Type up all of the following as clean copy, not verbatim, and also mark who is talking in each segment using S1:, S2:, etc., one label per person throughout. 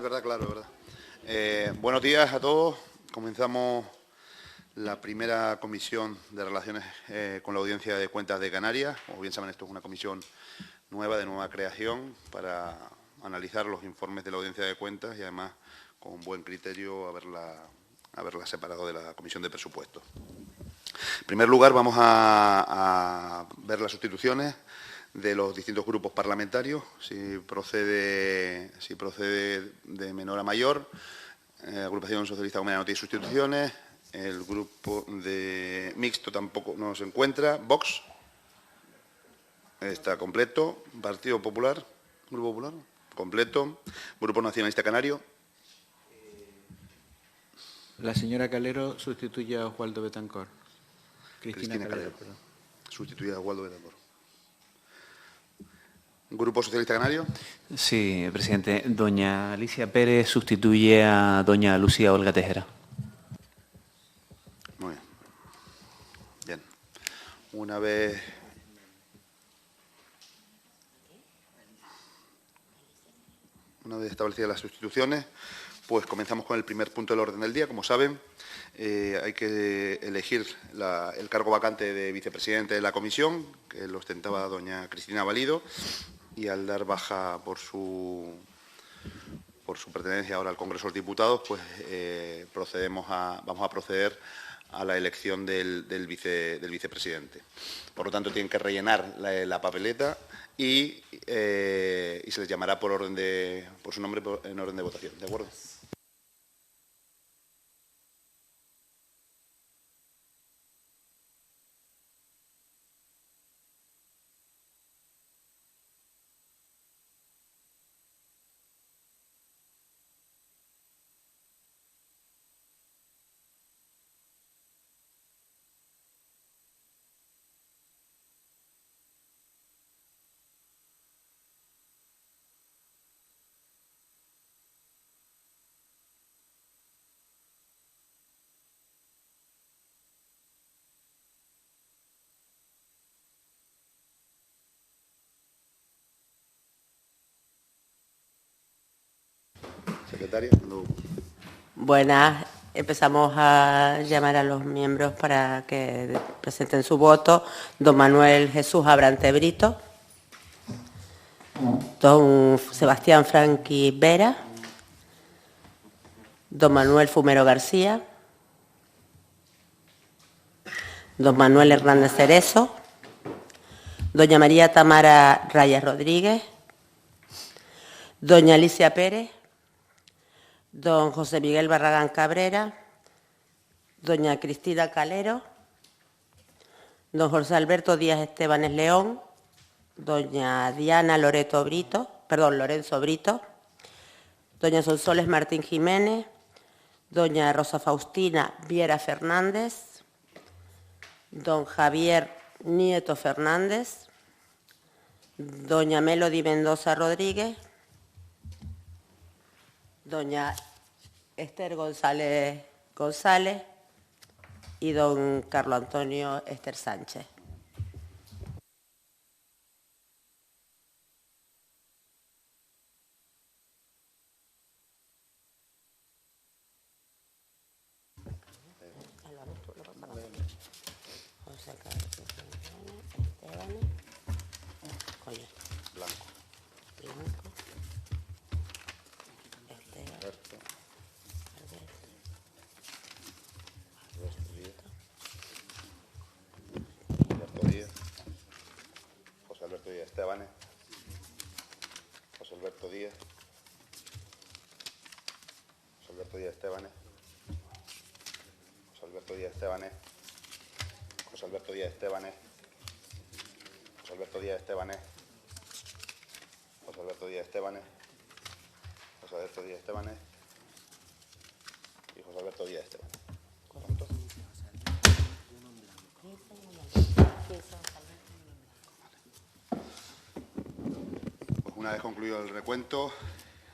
S1: Verdad, claro, verdad. Buenos días a todos. Comenzamos la primera comisión de relaciones con la Audiencia de Cuentas de Canarias. Como bien saben, esto es una comisión nueva, de nueva creación, para analizar los informes de la Audiencia de Cuentas y, además, con buen criterio, haberla separado de la Comisión de Presupuestos. En primer lugar, vamos a ver las sustituciones de los distintos grupos parlamentarios, si procede de menor a mayor. Agrupación Socialista Comunitaria no tiene sustituciones. El grupo de mixto tampoco no se encuentra. Vox está completo. Partido Popular, Grupo Popular, completo. Grupo Nacionalista Canario.
S2: La señora Calero sustituye a Oswaldo Betancor. Cristina Calero, perdón.
S1: Sustituye a Oswaldo Betancor. ¿Grupo Socialista Canario?
S3: Sí, presidente. Doña Alicia Pérez sustituye a doña Lucía Olga Tejera.
S1: Muy bien. Bien. Una vez establecidas las sustituciones, pues comenzamos con el primer punto del orden del día. Como saben, hay que elegir el cargo vacante de vicepresidente de la comisión, que lo ostentaba doña Cristina Valido, y al dar baja por su pertenencia ahora al Congreso de los Diputados, pues vamos a proceder a la elección del vicepresidente. Por lo tanto, tienen que rellenar la papeleta y se les llamará por su nombre en orden de votación. ¿De acuerdo? Secretaria.
S4: Buenas. Empezamos a llamar a los miembros para que presenten su voto. Don Manuel Jesús Abrante Brito. Don Sebastián Franqui Vera. Don Manuel Fumero García. Don Manuel Hernández Cerezo. Doña María Tamara Rayas Rodríguez. Doña Alicia Pérez. Don José Miguel Barragán Cabrera. Doña Cristina Calero. Don José Alberto Díaz Estebanes León. Doña Diana Lorenzo Brito. Doña Sonsoles Martín Jiménez. Doña Rosa Faustina Viera Fernández. Don Javier Nieto Fernández. Doña Melody Mendoza Rodríguez. Doña Esther González y don Carlos Antonio Esther Sánchez.
S1: José Alberto Díaz Estebanes. José Alberto Díaz Estebanes. José Alberto Díaz Estebanes. José Alberto Díaz Estebanes. José Alberto Díaz Estebanes. José Alberto Díaz Estebanes. Y José Alberto Díaz Estebanes. ¿Cuántos? Pues una vez concluido el recuento,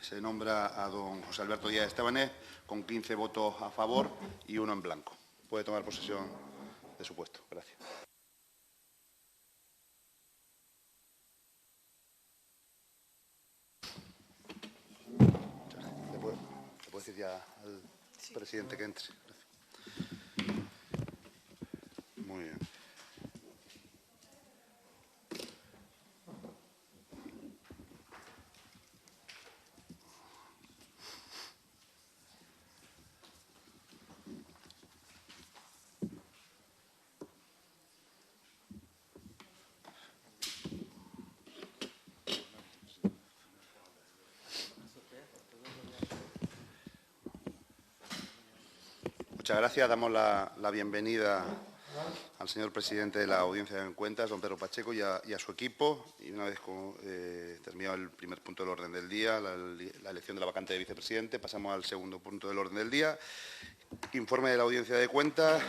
S1: se nombra a don José Alberto Díaz Estebanes con 15 votos a favor y 1 en blanco. Puede tomar posesión de su puesto. Gracias. puedo decir ya al presidente que entre. Gracias. Muy bien. Muchas gracias. Damos la bienvenida al señor presidente de la Audiencia de Cuentas, don Pedro Pacheco, y a su equipo. Y una vez terminado el primer punto del orden del día, la elección de la vacante de vicepresidente, pasamos al segundo punto del orden del día. Informe de la Audiencia de Cuentas,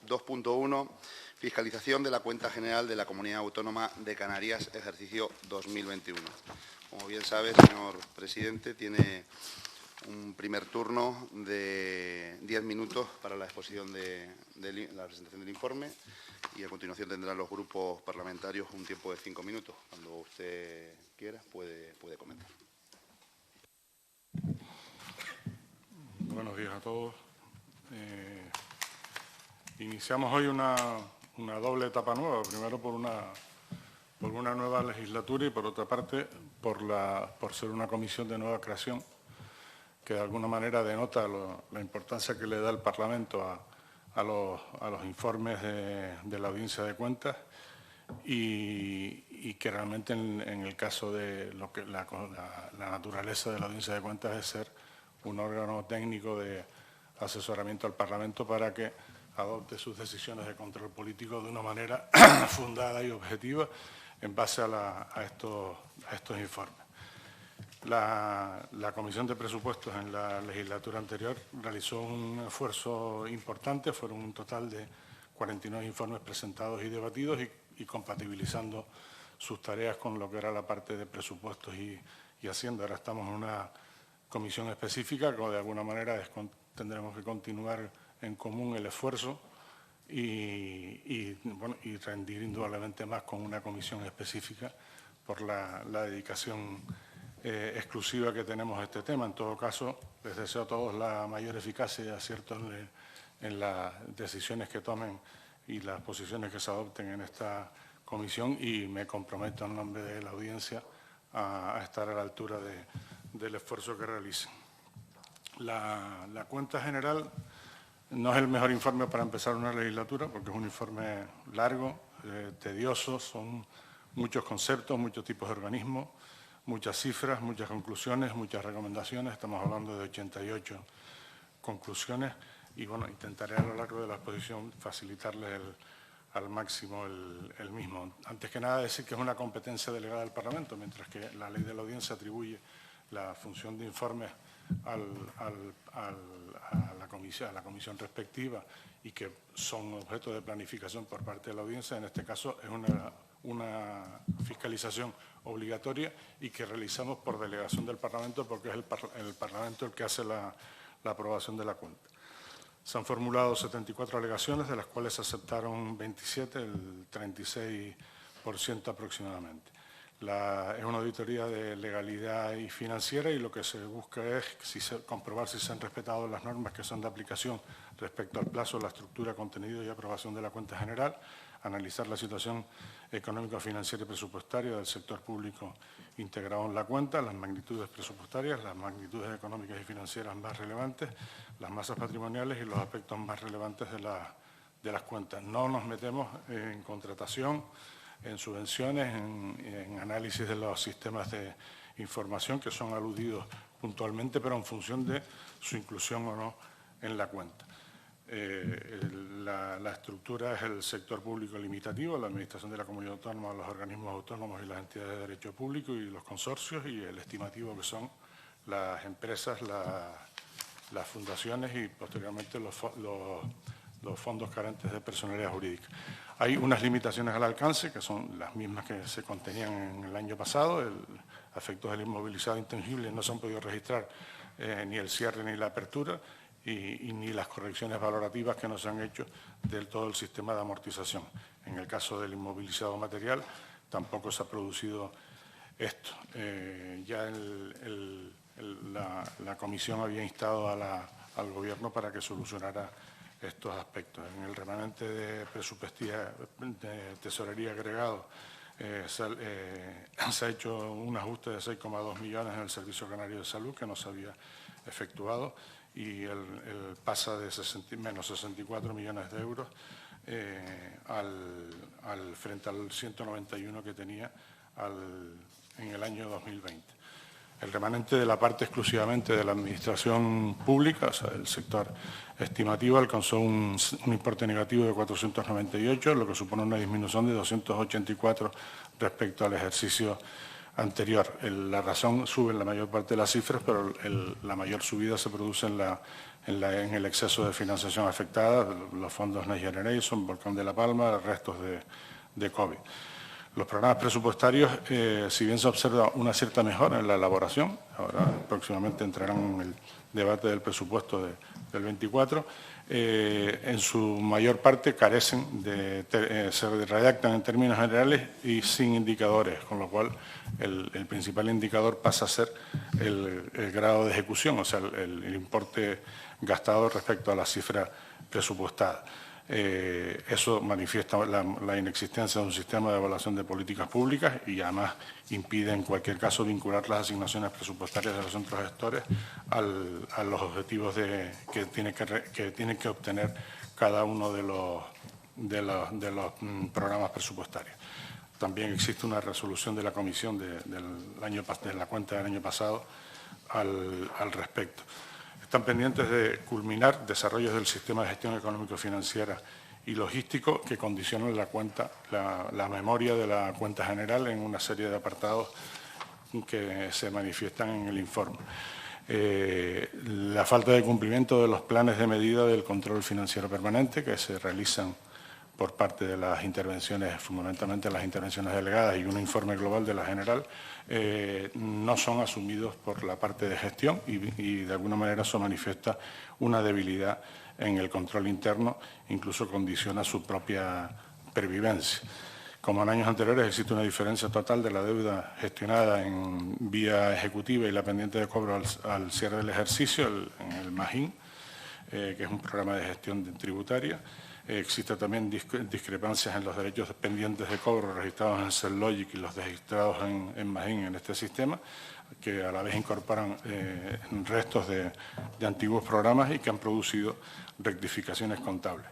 S1: 2.1, fiscalización de la cuenta general de la Comunidad Autónoma de Canarias, ejercicio 2021. Como bien sabe, señor presidente, tiene un primer turno de 10 minutos para la exposición de la presentación del informe y a continuación tendrán los grupos parlamentarios un tiempo de 5 minutos. Cuando usted quiera puede comentar.
S5: Buenos días a todos. Iniciamos hoy una doble etapa nueva, primero por una nueva legislatura y por otra parte por ser una comisión de nueva creación, que de alguna manera denota la importancia que le da el Parlamento a los informes de la Audiencia de Cuentas y que realmente en el caso de lo que la naturaleza de la Audiencia de Cuentas es ser un órgano técnico de asesoramiento al Parlamento para que adopte sus decisiones de control político de una manera fundada y objetiva en base a estos informes. La Comisión de Presupuestos en la legislatura anterior realizó un esfuerzo importante, fueron un total de 49 informes presentados y debatidos y compatibilizando sus tareas con lo que era la parte de presupuestos y Hacienda. Ahora estamos en una comisión específica, que de alguna manera tendremos que continuar en común el esfuerzo y rendir indudablemente más con una comisión específica por la dedicación exclusiva que tenemos a este tema. En todo caso, les deseo a todos la mayor eficacia y acierto en las decisiones que tomen y las posiciones que se adopten en esta comisión y me comprometo en nombre de la audiencia a estar a la altura del esfuerzo que realicen. La cuenta general no es el mejor informe para empezar una legislatura porque es un informe largo, tedioso, son muchos conceptos, muchos tipos de organismos, muchas cifras, muchas conclusiones, muchas recomendaciones. Estamos hablando de 88 conclusiones y intentaré a lo largo de la exposición facilitarles al máximo el mismo. Antes que nada decir que es una competencia delegada del Parlamento, mientras que la ley de la audiencia atribuye la función de informes a la comisión respectiva y que son objeto de planificación por parte de la audiencia. En este caso es una fiscalización obligatoria y que realizamos por delegación del Parlamento porque es el Parlamento el que hace la aprobación de la cuenta. Se han formulado 74 alegaciones, de las cuales se aceptaron 27, el 36% aproximadamente. Es una auditoría de legalidad y financiera y lo que se busca es comprobar si se han respetado las normas que son de aplicación respecto al plazo, la estructura, contenido y aprobación de la cuenta general, analizar la situación económica, financiera y presupuestaria del sector público integrado en la cuenta, las magnitudes presupuestarias, las magnitudes económicas y financieras más relevantes, las masas patrimoniales y los aspectos más relevantes de las cuentas. No nos metemos en contratación, en subvenciones, en análisis de los sistemas de información que son aludidos puntualmente, pero en función de su inclusión o no en la cuenta. La estructura es el sector público limitativo, la administración de la comunidad autónoma, los organismos autónomos y las entidades de derecho público y los consorcios, y el estimativo que son las empresas, las fundaciones y posteriormente los fondos carentes de personalidad jurídica. Hay unas limitaciones al alcance, que son las mismas que se contenían en el año pasado. A efectos del inmovilizado intangible no se han podido registrar ni el cierre ni la apertura y ni las correcciones valorativas que no se han hecho del todo el sistema de amortización. En el caso del inmovilizado material tampoco se ha producido esto. Ya la comisión había instado al Gobierno para que solucionara estos aspectos. En el remanente de presupuestía de tesorería agregado se ha hecho un ajuste de 6,2 millones en el Servicio Canario de Salud que no se había efectuado y el pasa de menos 64 millones de euros frente al 191 que tenía en el año 2020. El remanente de la parte exclusivamente de la administración pública, o sea, el sector estimativo, alcanzó un importe negativo de 498, lo que supone una disminución de 284 respecto al ejercicio anterior. La razón sube en la mayor parte de las cifras, pero la mayor subida se produce en el exceso de financiación afectada, los fondos Next Generation, Volcán de la Palma, restos de COVID. Los programas presupuestarios, si bien se observa una cierta mejora en la elaboración, ahora próximamente entrarán en el debate del presupuesto del 24, en su mayor parte carecen se redactan en términos generales y sin indicadores, con lo cual el principal indicador pasa a ser el grado de ejecución, o sea, el importe gastado respecto a la cifra presupuestada. Eso manifiesta la inexistencia de un sistema de evaluación de políticas públicas y además impide en cualquier caso vincular las asignaciones presupuestarias de los centros gestores a los objetivos que tiene que obtener cada uno de los programas presupuestarios. También existe una resolución de la Comisión de la cuenta del año pasado al respecto. Están pendientes de culminar desarrollos del sistema de gestión económico-financiera y logístico que condicionan la memoria de la cuenta general en una serie de apartados que se manifiestan en el informe. La falta de cumplimiento de los planes de medida del control financiero permanente que se realizan por parte de las intervenciones, fundamentalmente las intervenciones delegadas y un informe global de la general, no son asumidos por la parte de gestión y de alguna manera eso manifiesta una debilidad en el control interno, incluso condiciona su propia pervivencia. Como en años anteriores existe una diferencia total de la deuda gestionada en vía ejecutiva y la pendiente de cobro al cierre del ejercicio, en el MAGIN, que es un programa de gestión tributaria. Existen también discrepancias en los derechos pendientes de cobro registrados en CellLogic y los registrados en MAGIN en este sistema, que a la vez incorporan restos de antiguos programas y que han producido rectificaciones contables.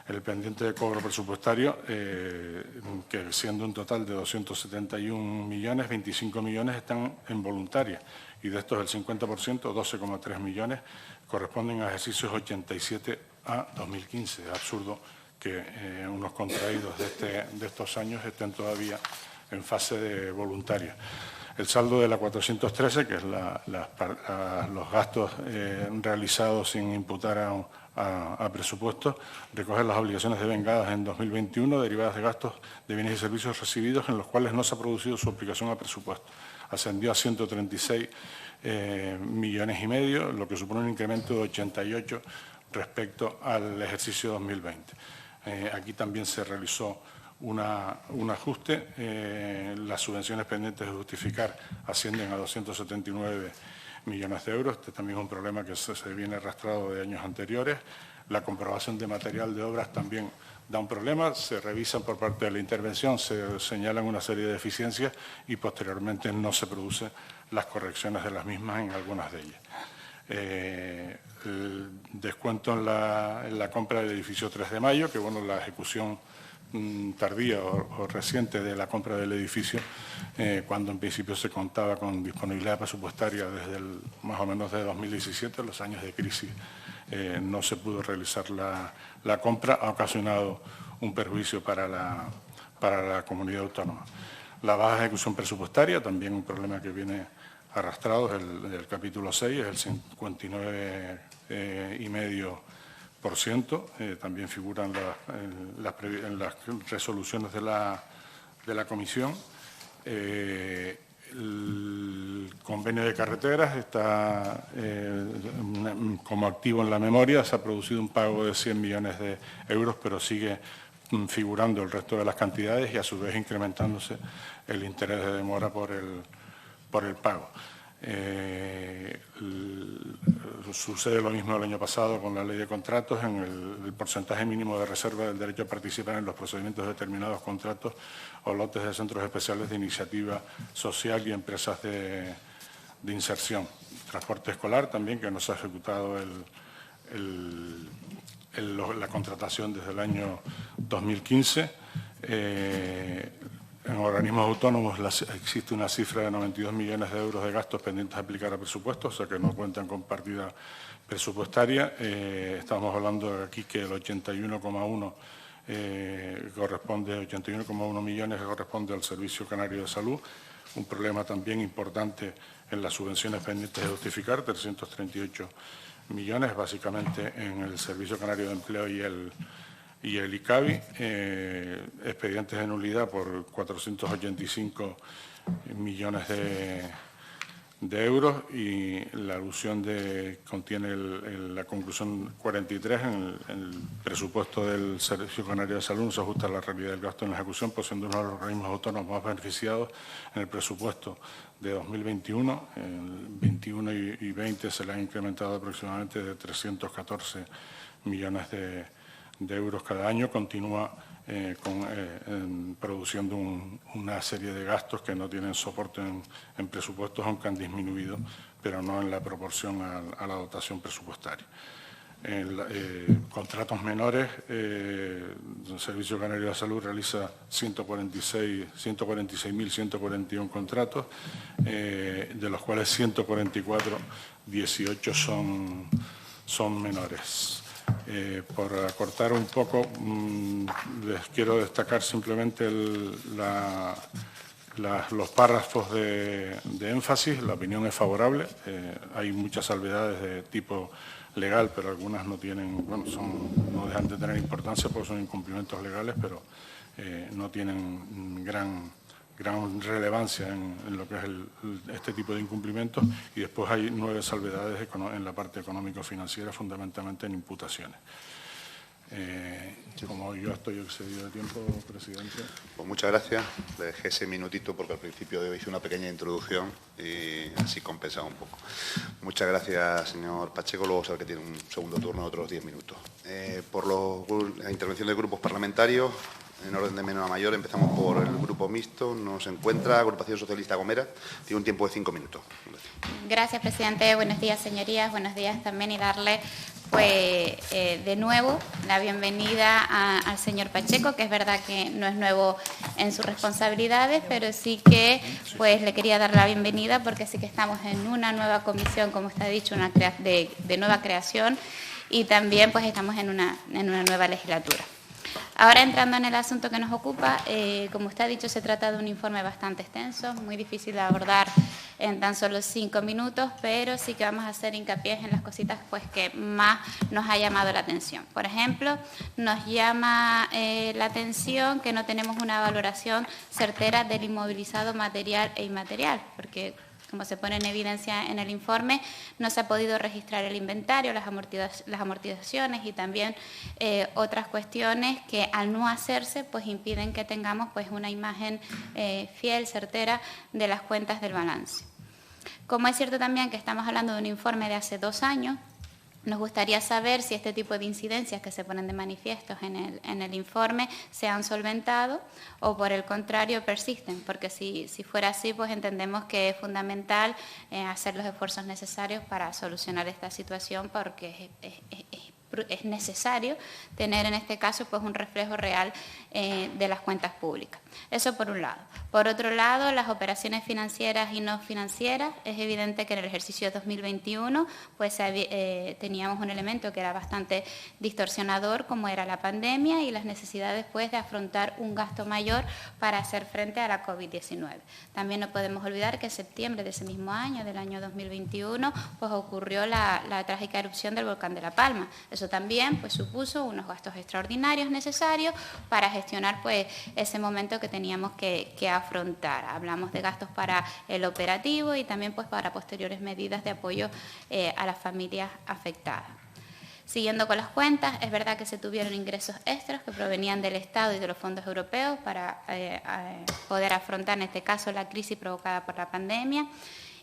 S5: El pendiente de cobro presupuestario, que siendo un total de 271 millones, 25 millones están en voluntaria y de estos el 50%, 12,3 millones, corresponden a ejercicios 87 a 2015. Es absurdo que unos contraídos de estos años estén todavía en fase de voluntaria. El saldo de la 413, que es los gastos realizados sin imputar a presupuestos, recoge las obligaciones devengadas en 2021 derivadas de gastos de bienes y servicios recibidos en los cuales no se ha producido su aplicación a presupuesto. Ascendió a 136 millones y medio, lo que supone un incremento de 88 respecto al ejercicio 2020. Aquí también se realizó un ajuste. Las subvenciones pendientes de justificar ascienden a 279 millones de euros. Este también es un problema que se viene arrastrado de años anteriores. La comprobación de material de obras también da un problema. Se revisan por parte de la intervención, se señalan una serie de deficiencias y posteriormente no se producen las correcciones de las mismas en algunas de ellas. El descuento en la compra del edificio 3 de Mayo, que bueno, la ejecución tardía o reciente de la compra del edificio, cuando en principio se contaba con disponibilidad presupuestaria desde más o menos de 2017, los años de crisis, no se pudo realizar la compra, ha ocasionado un perjuicio para la comunidad autónoma. La baja ejecución presupuestaria, también un problema que viene arrastrado, el capítulo 6, es el 59,5%, también figuran en las resoluciones de la Comisión. El convenio de carreteras está como activo en la memoria, se ha producido un pago de 100 millones de euros, pero sigue figurando el resto de las cantidades y a su vez incrementándose el interés de demora por el pago. Sucede lo mismo el año pasado con la ley de contratos, en el porcentaje mínimo de reserva del derecho a participar en los procedimientos de determinados contratos o lotes de centros especiales de iniciativa social y empresas de inserción. Transporte escolar también, que no se ha ejecutado la contratación desde el año 2015. En organismos autónomos existe una cifra de 92 millones de euros de gastos pendientes de aplicar a presupuestos, o sea que no cuentan con partida presupuestaria. Estamos hablando aquí que el 81,1 81,1 millones corresponde al Servicio Canario de Salud. Un problema también importante en las subvenciones pendientes de justificar, 338 millones, básicamente en el Servicio Canario de Empleo y el ICABI, expedientes de nulidad por 485 millones de euros, y la alusión contiene la conclusión 43 en el presupuesto del Servicio Canario de Salud, no se ajusta a la realidad del gasto en la ejecución, pues siendo uno de los organismos autónomos más beneficiados en el presupuesto de 2021. En 21 y 20 se le han incrementado aproximadamente de 314 millones de euros cada año. Continúa produciendo una serie de gastos que no tienen soporte en presupuestos, aunque han disminuido, pero no en la proporción a la dotación presupuestaria. Contratos menores, el Servicio Canario de Salud realiza 146.141 contratos, de los cuales 144, 18 son menores. Por acortar un poco, les quiero destacar simplemente los párrafos de énfasis. La opinión es favorable. Hay muchas salvedades de tipo legal, pero algunas no tienen, no dejan de tener importancia porque son incumplimientos legales, pero no tienen gran relevancia en lo que es este tipo de incumplimientos. Y después hay 9 salvedades en la parte económico-financiera, fundamentalmente en imputaciones. Como yo estoy excedido de tiempo, presidente.
S1: Pues muchas gracias. Le dejé ese minutito porque al principio hice una pequeña introducción y así compensaba un poco. Muchas gracias, señor Pacheco. Luego sabe que tiene un segundo turno de otros 10 minutos. Por la intervención de grupos parlamentarios, en orden de menor a mayor, empezamos por el grupo mixto. Nos encuentra Agrupación Socialista Gomera. Tiene un tiempo de 5 minutos.
S6: Gracias, presidente. Buenos días, señorías. Buenos días también, y darle de nuevo la bienvenida al señor Pacheco, que es verdad que no es nuevo en sus responsabilidades, pero sí que le quería dar la bienvenida porque sí que estamos en una nueva comisión, como está dicho, de nueva creación, y también pues estamos en una nueva legislatura. Ahora, entrando en el asunto que nos ocupa, como usted ha dicho, se trata de un informe bastante extenso, muy difícil de abordar en tan solo 5 minutos, pero sí que vamos a hacer hincapié en las cositas que más nos ha llamado la atención. Por ejemplo, nos llama la atención que no tenemos una valoración certera del inmovilizado material e inmaterial, porque, como se pone en evidencia en el informe, no se ha podido registrar el inventario, las amortizaciones y también otras cuestiones que, al no hacerse, pues impiden que tengamos una imagen fiel, certera de las cuentas del balance. Como es cierto también que estamos hablando de un informe de hace 2 años, nos gustaría saber si este tipo de incidencias que se ponen de manifiesto en el informe se han solventado o, por el contrario, persisten, porque si fuera así, pues entendemos que es fundamental hacer los esfuerzos necesarios para solucionar esta situación, porque es necesario tener en este caso un reflejo real de las cuentas públicas. Eso por un lado. Por otro lado, las operaciones financieras y no financieras. Es evidente que en el ejercicio 2021 teníamos un elemento que era bastante distorsionador, como era la pandemia y las necesidades de afrontar un gasto mayor para hacer frente a la COVID-19. También no podemos olvidar que en septiembre de ese mismo año, del año 2021, ocurrió la trágica erupción del volcán de La Palma. Eso también supuso unos gastos extraordinarios necesarios para gestionar ese momento que teníamos que afrontar. Hablamos de gastos para el operativo y también para posteriores medidas de apoyo a las familias afectadas. Siguiendo con las cuentas, es verdad que se tuvieron ingresos extras que provenían del Estado y de los fondos europeos para poder afrontar, en este caso, la crisis provocada por la pandemia.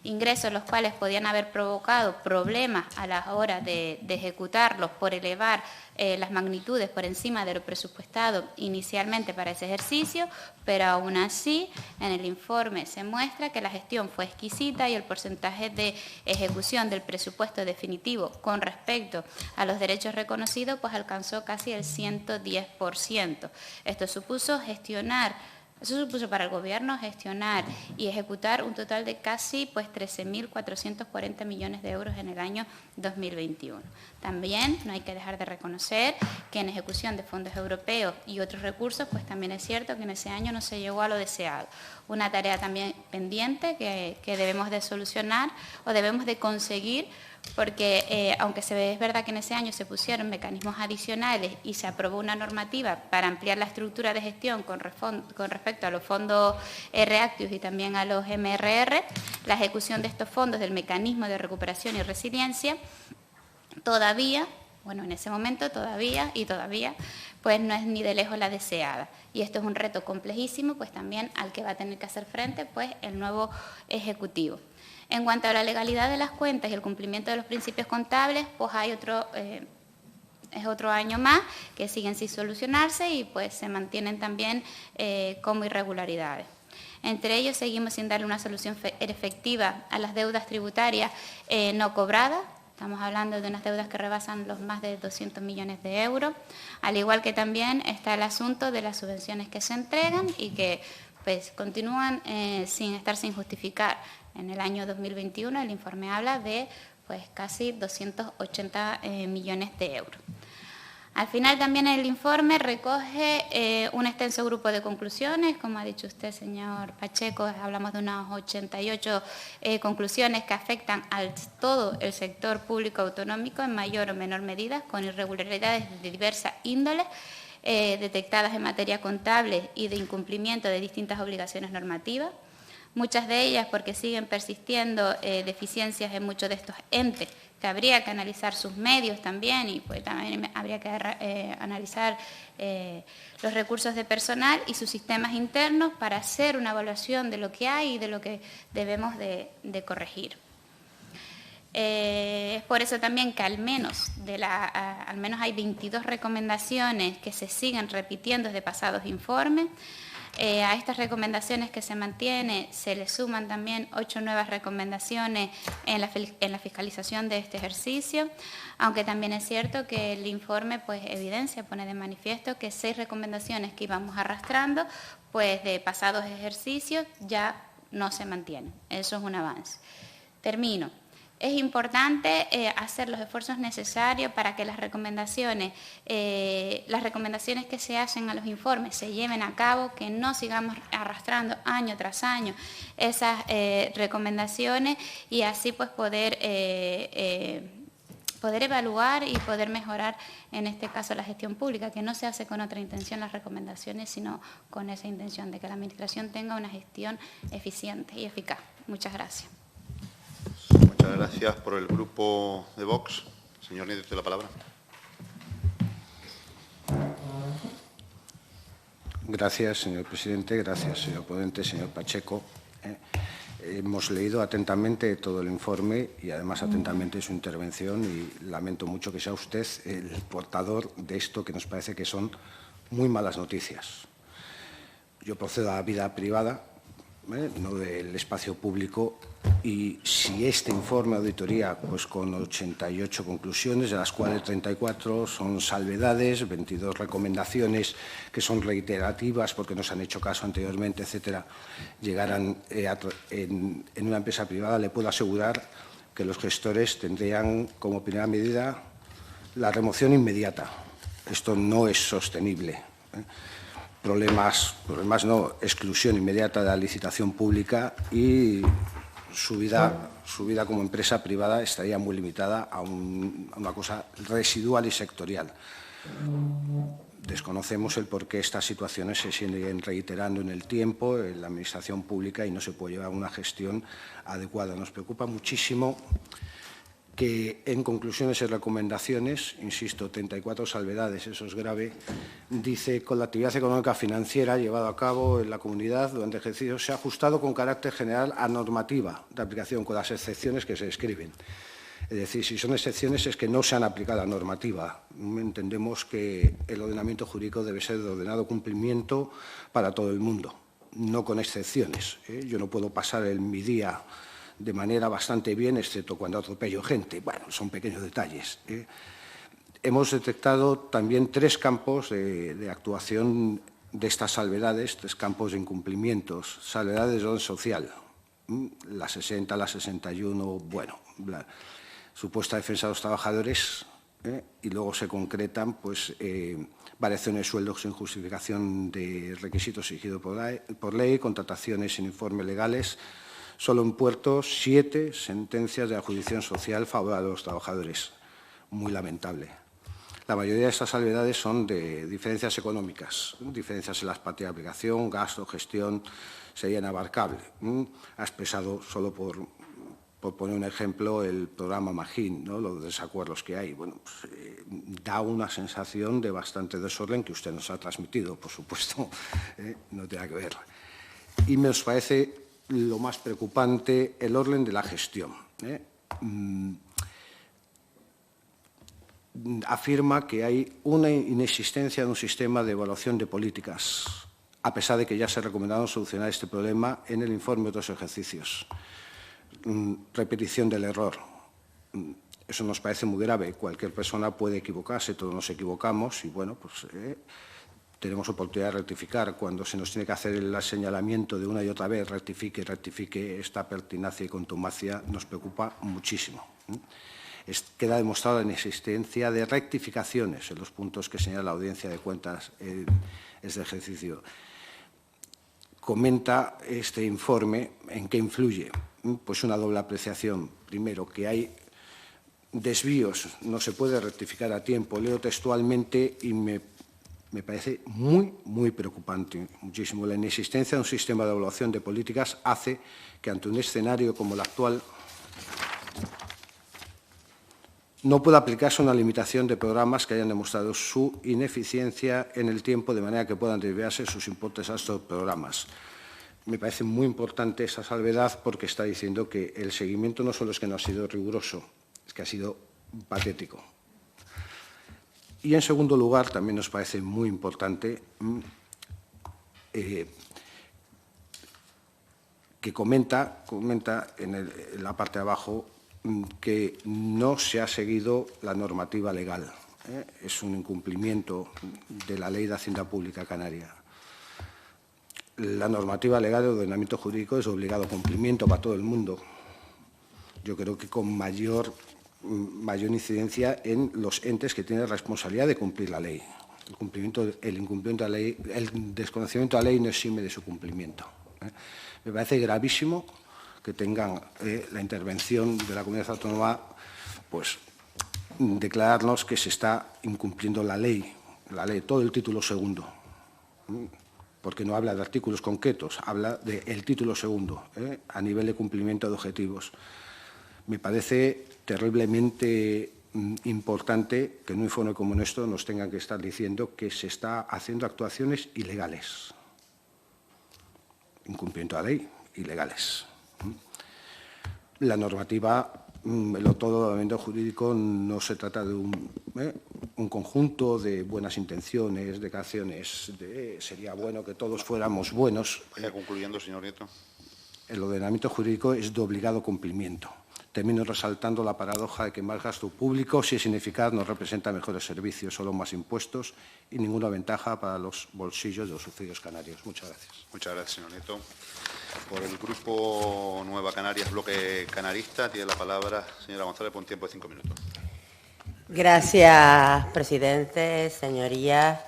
S6: ingresos los cuales podían haber provocado problemas a la hora de ejecutarlos por elevar las magnitudes por encima de lo presupuestado inicialmente para ese ejercicio, pero aún así en el informe se muestra que la gestión fue exquisita y el porcentaje de ejecución del presupuesto definitivo con respecto a los derechos reconocidos pues alcanzó casi el 110%. Esto supuso para el Gobierno gestionar y ejecutar un total de casi 13.440 millones de euros en el año 2021. También no hay que dejar de reconocer que en ejecución de fondos europeos y otros recursos, pues también es cierto que en ese año no se llegó a lo deseado. Una tarea también pendiente que debemos de solucionar o debemos de conseguir, porque aunque es verdad que en ese año se pusieron mecanismos adicionales y se aprobó una normativa para ampliar la estructura de gestión con respecto a los fondos REACTIUS y también a los MRR, la ejecución de estos fondos del mecanismo de recuperación y resiliencia todavía, en ese momento todavía, pues no es ni de lejos la deseada. Y esto es un reto complejísimo, pues también al que va a tener que hacer frente pues el nuevo Ejecutivo. En cuanto a la legalidad de las cuentas y el cumplimiento de los principios contables, pues hay es otro año más que siguen sin solucionarse y pues se mantienen también como irregularidades. Entre ellos seguimos sin darle una solución efectiva a las deudas tributarias no cobradas. Estamos hablando de unas deudas que rebasan los más de 200 millones de euros, al igual que también está el asunto de las subvenciones que se entregan y que pues continúan sin justificar. En el año 2021 el informe habla de pues casi 280 millones de euros. Al final también el informe recoge un extenso grupo de conclusiones, como ha dicho usted, señor Pacheco, hablamos de unas 88 conclusiones que afectan a todo el sector público autonómico en mayor o menor medida, con irregularidades de diversas índoles, detectadas en materia contable y de incumplimiento de distintas obligaciones normativas. Muchas de ellas porque siguen persistiendo deficiencias en muchos de estos entes, que habría que analizar sus medios también y pues también habría que analizar los recursos de personal y sus sistemas internos para hacer una evaluación de lo que hay y de lo que debemos de corregir. Es por eso también que al menos hay 22 recomendaciones que se siguen repitiendo desde pasados informes. A estas recomendaciones que se mantiene se le suman también 8 nuevas recomendaciones en la fiscalización de este ejercicio, aunque también es cierto que el informe pues pone de manifiesto que 6 recomendaciones que íbamos arrastrando pues de pasados ejercicios ya no se mantienen. Eso es un avance. Termino. Es importante hacer los esfuerzos necesarios para que las recomendaciones que se hacen a los informes se lleven a cabo, que no sigamos arrastrando año tras año esas recomendaciones y así pues poder evaluar y poder mejorar, en este caso, la gestión pública, que no se hace con otra intención las recomendaciones, sino con esa intención de que la Administración tenga una gestión eficiente y eficaz. Muchas gracias.
S1: Muchas gracias. Por el Grupo de Vox. Señor Nieto, tiene la palabra.
S7: Gracias, señor presidente. Gracias, señor ponente, señor Pacheco. Hemos leído atentamente todo el informe y además atentamente su intervención y lamento mucho que sea usted el portador de esto que nos parece que son muy malas noticias. Yo procedo a la vida privada, no del espacio público, y si este informe de auditoría, pues con 88 conclusiones, de las cuales 34 son salvedades, 22 recomendaciones que son reiterativas porque no se han hecho caso anteriormente, etcétera, llegaran en una empresa privada, le puedo asegurar que los gestores tendrían como primera medida la remoción inmediata. Esto no es sostenible. Problemas no, exclusión inmediata de la licitación pública y su vida como empresa privada estaría muy limitada a una cosa residual y sectorial. Desconocemos el por qué estas situaciones se siguen reiterando en el tiempo en la Administración pública y no se puede llevar una gestión adecuada. Nos preocupa muchísimo que en conclusiones y recomendaciones, insisto, 34 salvedades, eso es grave, dice: con la actividad económica financiera llevada a cabo en la comunidad durante el ejercicio se ha ajustado con carácter general a normativa de aplicación, con las excepciones que se describen. Es decir, si son excepciones es que no se han aplicado la normativa. Entendemos que el ordenamiento jurídico debe ser de ordenado cumplimiento para todo el mundo, no con excepciones. Yo no puedo pasar mi día de manera bastante bien, excepto cuando atropello gente. Bueno, son pequeños detalles. Hemos detectado también 3 campos de actuación de estas salvedades, 3 campos de incumplimientos. Salvedades de orden social, la 60, la 61, bueno, la supuesta defensa de los trabajadores, y luego se concretan pues, variaciones de sueldos sin justificación de requisitos exigidos por ley, contrataciones sin informes legales. Solo en puertos 7 sentencias de la jurisdicción social favorables a los trabajadores. Muy lamentable. La mayoría de estas salvedades son de diferencias económicas, diferencias en las partidas de aplicación, gasto, gestión, serían abarcables. Ha expresado, solo por poner un ejemplo, el programa Magín, ¿no? Los desacuerdos que hay. Bueno, pues, da una sensación de bastante desorden que usted nos ha transmitido, por supuesto, no tiene que ver. Y nos parece lo más preocupante el orden de la gestión. Afirma que hay una inexistencia de un sistema de evaluación de políticas, a pesar de que ya se ha recomendado solucionar este problema en el informe de otros ejercicios. Repetición del error. Eso nos parece muy grave. Cualquier persona puede equivocarse, todos nos equivocamos y, bueno, pues tenemos oportunidad de rectificar. Cuando se nos tiene que hacer el señalamiento de una y otra vez, rectifique, esta pertinacia y contumacia nos preocupa muchísimo. Queda demostrada la inexistencia de rectificaciones en los puntos que señala la Audiencia de Cuentas en este ejercicio. Comenta este informe en qué influye. Pues una doble apreciación. Primero, que hay desvíos, no se puede rectificar a tiempo. Leo textualmente y me parece muy, muy preocupante, muchísimo. La inexistencia de un sistema de evaluación de políticas hace que ante un escenario como el actual no pueda aplicarse una limitación de programas que hayan demostrado su ineficiencia en el tiempo, de manera que puedan desviarse sus importes a estos programas. Me parece muy importante esa salvedad porque está diciendo que el seguimiento no solo es que no ha sido riguroso, es que ha sido patético. Y, en segundo lugar, también nos parece muy importante que comenta en la parte de abajo que no se ha seguido la normativa legal. Es un incumplimiento de la Ley de Hacienda Pública Canaria. La normativa legal de ordenamiento jurídico es obligado cumplimiento para todo el mundo. Yo creo que con mayor incidencia en los entes que tienen responsabilidad de cumplir la ley. El incumplimiento de la ley, el desconocimiento de la ley no exime de su cumplimiento. Me parece gravísimo que tengan la intervención de la comunidad autónoma, pues declararnos que se está incumpliendo la ley, todo el título segundo, porque no habla de artículos concretos, habla del título segundo, a nivel de cumplimiento de objetivos. Me parece terriblemente importante que en un informe como nuestro nos tengan que estar diciendo que se está haciendo actuaciones ilegales. Incumplimiento de la ley, ilegales. La normativa, todo el ordenamiento jurídico no se trata de un conjunto de buenas intenciones, de creaciones, sería bueno que todos fuéramos buenos.
S1: Vaya concluyendo, señor Nieto.
S7: El ordenamiento jurídico es de obligado cumplimiento. Termino resaltando la paradoja de que más gasto público, si es ineficaz, no representa mejores servicios, solo más impuestos y ninguna ventaja para los bolsillos de los sufridos canarios. Muchas gracias.
S1: Muchas gracias, señor Nieto. Por el Grupo Nueva Canarias, Bloque Canarista, tiene la palabra señora González por un tiempo de 5 minutos.
S4: Gracias, presidente, señorías,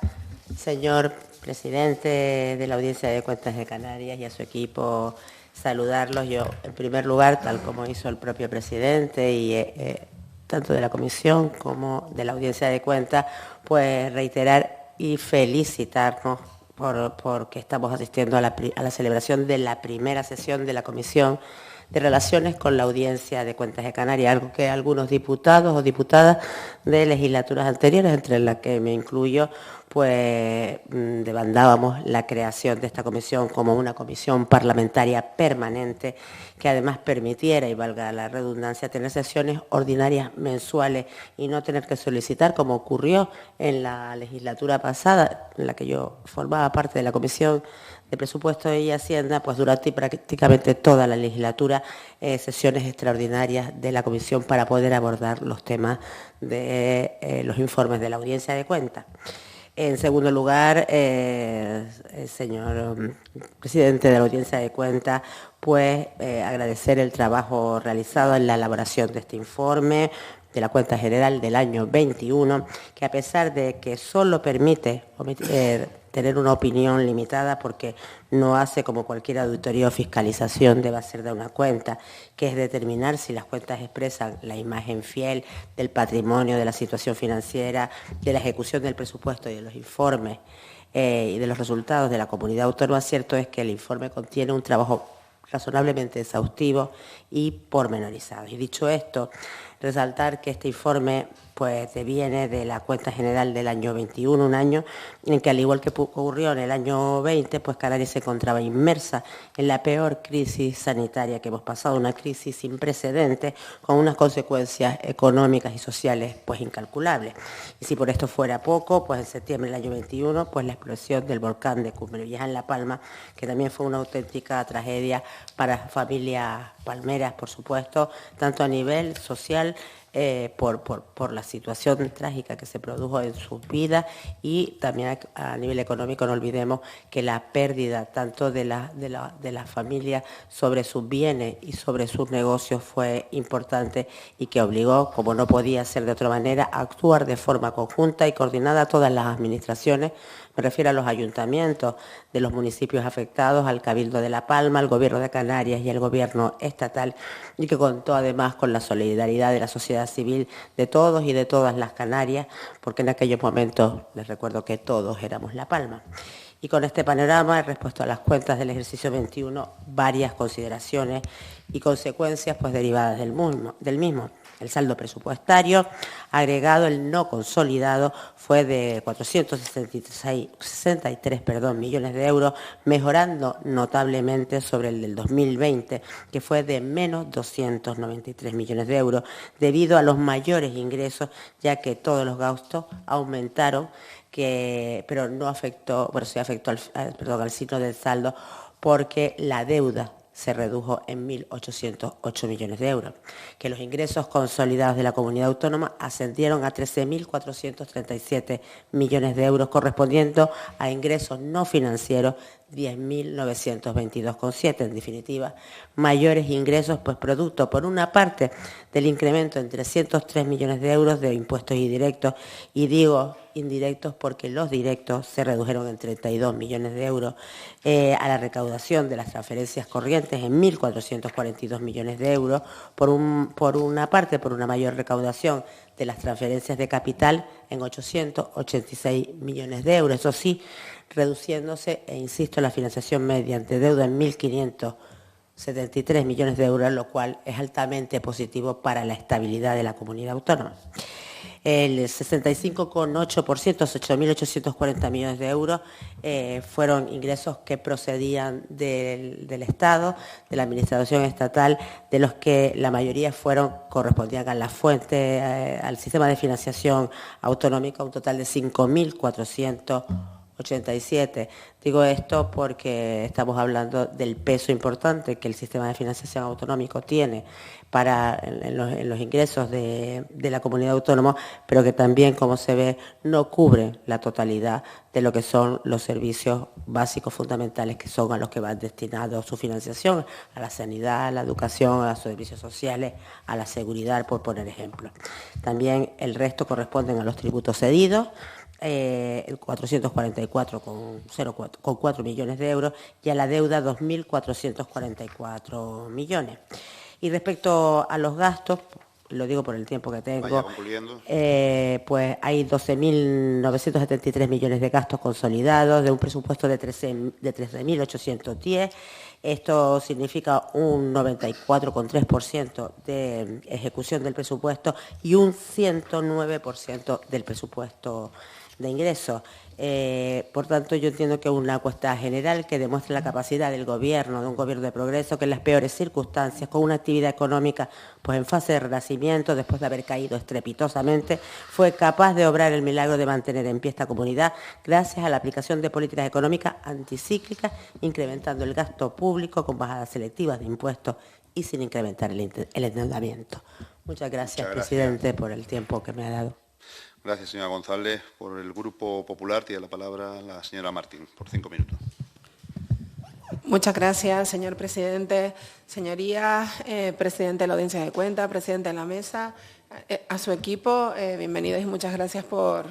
S4: señor presidente de la Audiencia de Cuentas de Canarias y a su equipo. Saludarlos yo, en primer lugar, tal como hizo el propio presidente y tanto de la comisión como de la Audiencia de Cuentas, pues reiterar y felicitarnos porque estamos asistiendo a la celebración de la primera sesión de la Comisión de relaciones con la Audiencia de Cuentas de Canarias, algo que algunos diputados o diputadas de legislaturas anteriores, entre las que me incluyo, pues demandábamos la creación de esta comisión como una comisión parlamentaria permanente que además permitiera, y valga la redundancia, tener sesiones ordinarias mensuales y no tener que solicitar, como ocurrió en la legislatura pasada, en la que yo formaba parte de la Comisión de Presupuesto y Hacienda, pues durante prácticamente toda la legislatura, sesiones extraordinarias de la comisión para poder abordar los temas de los informes de la Audiencia de Cuentas. En segundo lugar, señor presidente de la Audiencia de Cuentas, pues agradecer el trabajo realizado en la elaboración de este informe de la Cuenta General del año 21, que a pesar de que solo permite tener una opinión limitada, porque no hace como cualquier auditoría o fiscalización debe hacer de una cuenta, que es determinar si las cuentas expresan la imagen fiel del patrimonio, de la situación financiera, de la ejecución del presupuesto y de los informes y de los resultados de la comunidad autónoma. Cierto es que el informe contiene un trabajo razonablemente exhaustivo y pormenorizado. Y dicho esto, resaltar que este informe pues deviene de la Cuenta General del año 21, un año en que, al igual que ocurrió en el año 20, pues Canarias se encontraba inmersa en la peor crisis sanitaria que hemos pasado, una crisis sin precedentes, con unas consecuencias económicas y sociales pues incalculables. Y si por esto fuera poco, pues en septiembre del año 21, pues la explosión del volcán de Cumbre Vieja en La Palma, que también fue una auténtica tragedia para familias palmeras, por supuesto, tanto a nivel social, por la situación trágica que se produjo en sus vidas, y también a nivel económico. No olvidemos que la pérdida tanto de las familias sobre sus bienes y sobre sus negocios fue importante, y que obligó, como no podía ser de otra manera, a actuar de forma conjunta y coordinada a todas las administraciones. Me refiero a los ayuntamientos de los municipios afectados, al Cabildo de La Palma, al Gobierno de Canarias y al Gobierno estatal, y que contó además con la solidaridad de la sociedad civil de todos y de todas las Canarias, porque en aquellos momentos les recuerdo que todos éramos La Palma. Y con este panorama, respecto a las cuentas del ejercicio 21, varias consideraciones y consecuencias pues derivadas del mismo. El saldo presupuestario agregado, el no consolidado, fue de 463 millones de euros, mejorando notablemente sobre el del 2020, que fue de menos 293 millones de euros, debido a los mayores ingresos, ya que todos los gastos aumentaron, pero no afectó, bueno, sí afectó al signo del saldo, porque la deuda se redujo en 1.808 millones de euros, que los ingresos consolidados de la comunidad autónoma ascendieron a 13.437 millones de euros, correspondiendo a ingresos no financieros 10.922,7. En definitiva, mayores ingresos, pues producto, por una parte, del incremento en 303 millones de euros de impuestos indirectos, y digo indirectos porque los directos se redujeron en 32 millones de euros, a la recaudación de las transferencias corrientes en 1.442 millones de euros, por una parte, por una mayor recaudación de las transferencias de capital en 886 millones de euros, eso sí, reduciéndose, insisto, la financiación mediante deuda en 1.573 millones de euros, lo cual es altamente positivo para la estabilidad de la comunidad autónoma. El 65,8%, 8.840 millones de euros, fueron ingresos que procedían del Estado, de la Administración estatal, de los que la mayoría correspondían a la fuente, al sistema de financiación autonómica, un total de 5.487. Digo esto porque estamos hablando del peso importante que el sistema de financiación autonómico tiene en los ingresos de la comunidad autónoma, pero que también, como se ve, no cubre la totalidad de lo que son los servicios básicos fundamentales, que son a los que van destinados su financiación: a la sanidad, a la educación, a los servicios sociales, a la seguridad, por poner ejemplos. También el resto corresponden a los tributos cedidos, el 444,4 millones de euros, y a la deuda 2.444 millones. Y respecto a los gastos, lo digo por el tiempo que tengo, pues hay 12.973 millones de gastos consolidados, de un presupuesto de 13.810, Esto significa un 94,3% de ejecución del presupuesto y un 109% del presupuesto de ingresos. Por tanto, yo entiendo que es una encuesta general que demuestra la capacidad del gobierno, de un gobierno de progreso, que en las peores circunstancias, con una actividad económica pues en fase de renacimiento, después de haber caído estrepitosamente, fue capaz de obrar el milagro de mantener en pie esta comunidad gracias a la aplicación de políticas económicas anticíclicas, incrementando el gasto público con bajadas selectivas de impuestos y sin incrementar el endeudamiento. Muchas gracias, presidente, por el tiempo que me ha dado.
S1: Gracias, señora González. Por el Grupo Popular tiene la palabra la señora Martín, por 5 minutos.
S8: Muchas gracias, señor presidente. Señorías, presidente de la Audiencia de Cuentas, presidente de la Mesa, a su equipo, bienvenidos y muchas gracias por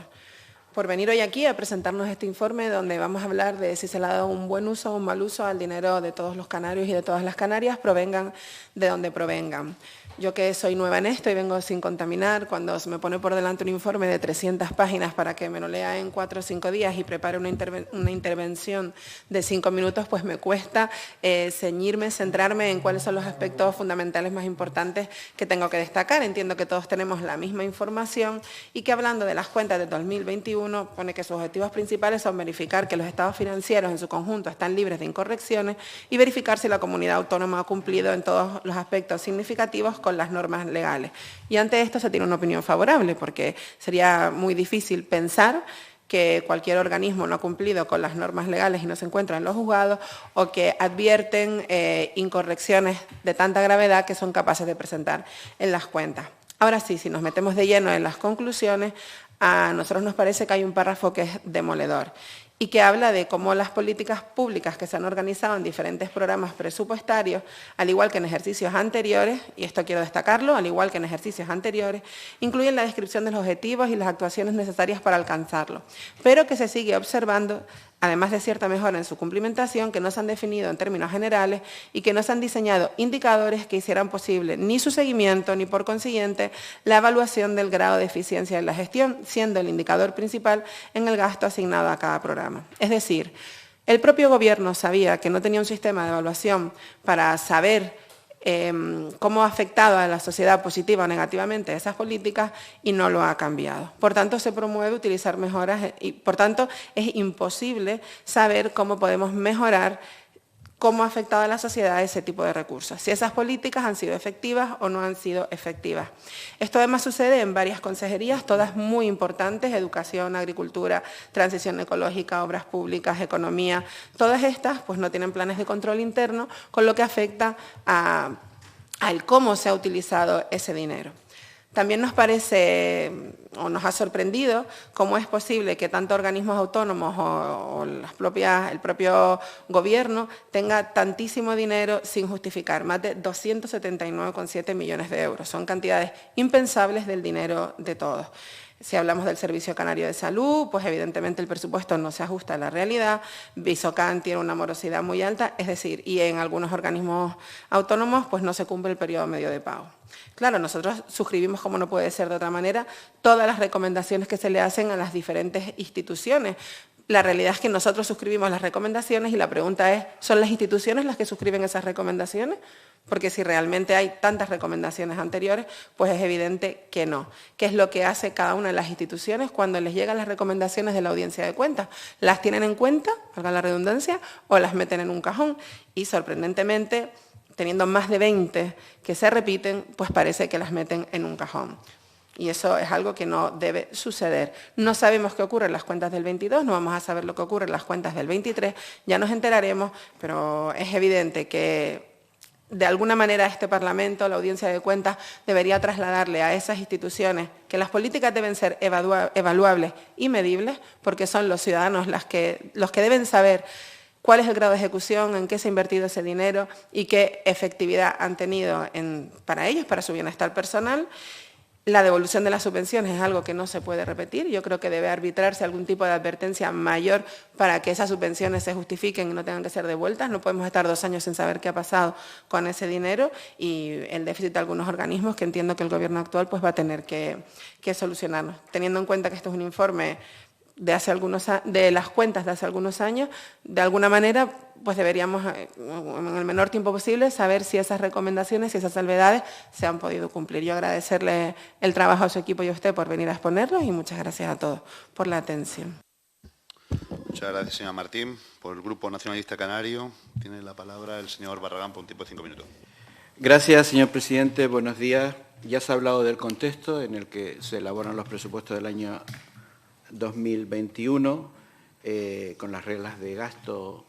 S8: venir hoy aquí a presentarnos este informe donde vamos a hablar de si se le ha dado un buen uso o un mal uso al dinero de todos los canarios y de todas las Canarias, provengan de donde provengan. Yo que soy nueva en esto y vengo sin contaminar, cuando se me pone por delante un informe de 300 páginas para que me lo lea en 4 o 5 días y prepare una intervención de 5 minutos, pues me cuesta ceñirme, centrarme en cuáles son los aspectos fundamentales más importantes que tengo que destacar. Entiendo que todos tenemos la misma información y que hablando de las cuentas de 2021 pone que sus objetivos principales son verificar que los estados financieros en su conjunto están libres de incorrecciones y verificar si la comunidad autónoma ha cumplido en todos los aspectos significativos con las normas legales. Y ante esto se tiene una opinión favorable, porque sería muy difícil pensar que cualquier organismo no ha cumplido con las normas legales y no se encuentra en los juzgados, o que advierten incorrecciones de tanta gravedad que son capaces de presentar en las cuentas. Ahora sí, si nos metemos de lleno en las conclusiones, a nosotros nos parece que hay un párrafo que es demoledor y que habla de cómo las políticas públicas que se han organizado en diferentes programas presupuestarios, al igual que en ejercicios anteriores, y esto quiero destacarlo, al igual que en ejercicios anteriores, incluyen la descripción de los objetivos y las actuaciones necesarias para alcanzarlo, pero que se sigue observando, además de cierta mejora en su cumplimentación, que no se han definido en términos generales y que no se han diseñado indicadores que hicieran posible ni su seguimiento ni, por consiguiente, la evaluación del grado de eficiencia de la gestión, siendo el indicador principal en el gasto asignado a cada programa. Es decir, el propio Gobierno sabía que no tenía un sistema de evaluación para saber cómo ha afectado a la sociedad positiva o negativamente esas políticas y no lo ha cambiado. Por tanto, se promueve utilizar mejoras y, por tanto, es imposible saber cómo podemos mejorar cómo ha afectado a la sociedad ese tipo de recursos, si esas políticas han sido efectivas o no han sido efectivas. Esto además sucede en varias consejerías, todas muy importantes: educación, agricultura, transición ecológica, obras públicas, economía. Todas estas pues no tienen planes de control interno, con lo que afecta al cómo se ha utilizado ese dinero. También nos parece o nos ha sorprendido cómo es posible que tanto organismos autónomos o el propio Gobierno tenga tantísimo dinero sin justificar, más de 279,7 millones de euros. Son cantidades impensables del dinero de todos. Si hablamos del Servicio Canario de Salud, pues evidentemente el presupuesto no se ajusta a la realidad. Visocan tiene una morosidad muy alta, es decir, y en algunos organismos autónomos pues no se cumple el periodo medio de pago. Claro, nosotros suscribimos, como no puede ser de otra manera, todas las recomendaciones que se le hacen a las diferentes instituciones. La realidad es que nosotros suscribimos las recomendaciones y la pregunta es, ¿son las instituciones las que suscriben esas recomendaciones? Porque si realmente hay tantas recomendaciones anteriores, pues es evidente que no. ¿Qué es lo que hace cada una de las instituciones cuando les llegan las recomendaciones de la Audiencia de Cuentas? ¿Las tienen en cuenta, valga la redundancia, o las meten en un cajón? Y sorprendentemente, teniendo más de 20 que se repiten, pues parece que las meten en un cajón. Y eso es algo que no debe suceder. No sabemos qué ocurre en las cuentas del 22, no vamos a saber lo que ocurre en las cuentas del 23, ya nos enteraremos, pero es evidente que de alguna manera este Parlamento, la Audiencia de Cuentas, debería trasladarle a esas instituciones que las políticas deben ser evaluables y medibles, porque son los ciudadanos los que deben saber cuál es el grado de ejecución, en qué se ha invertido ese dinero y qué efectividad han tenido para ellos, para su bienestar personal. La devolución de las subvenciones es algo que no se puede repetir. Yo creo que debe arbitrarse algún tipo de advertencia mayor para que esas subvenciones se justifiquen y no tengan que ser devueltas. No podemos estar 2 años sin saber qué ha pasado con ese dinero y el déficit de algunos organismos que entiendo que el Gobierno actual pues va a tener que solucionarnos. Teniendo en cuenta que esto es un informe de las cuentas de hace algunos años, de alguna manera pues deberíamos, en el menor tiempo posible, saber si esas recomendaciones y esas salvedades se han podido cumplir. Yo agradecerle el trabajo a su equipo y a usted por venir a exponerlos y muchas gracias a todos por la atención.
S1: Muchas gracias, señora Martín. Por el Grupo Nacionalista Canario tiene la palabra el señor Barragán por un tiempo de 5 minutos.
S2: Gracias, señor presidente. Buenos días. Ya se ha hablado del contexto en el que se elaboran los presupuestos del año 2021, con las reglas de gasto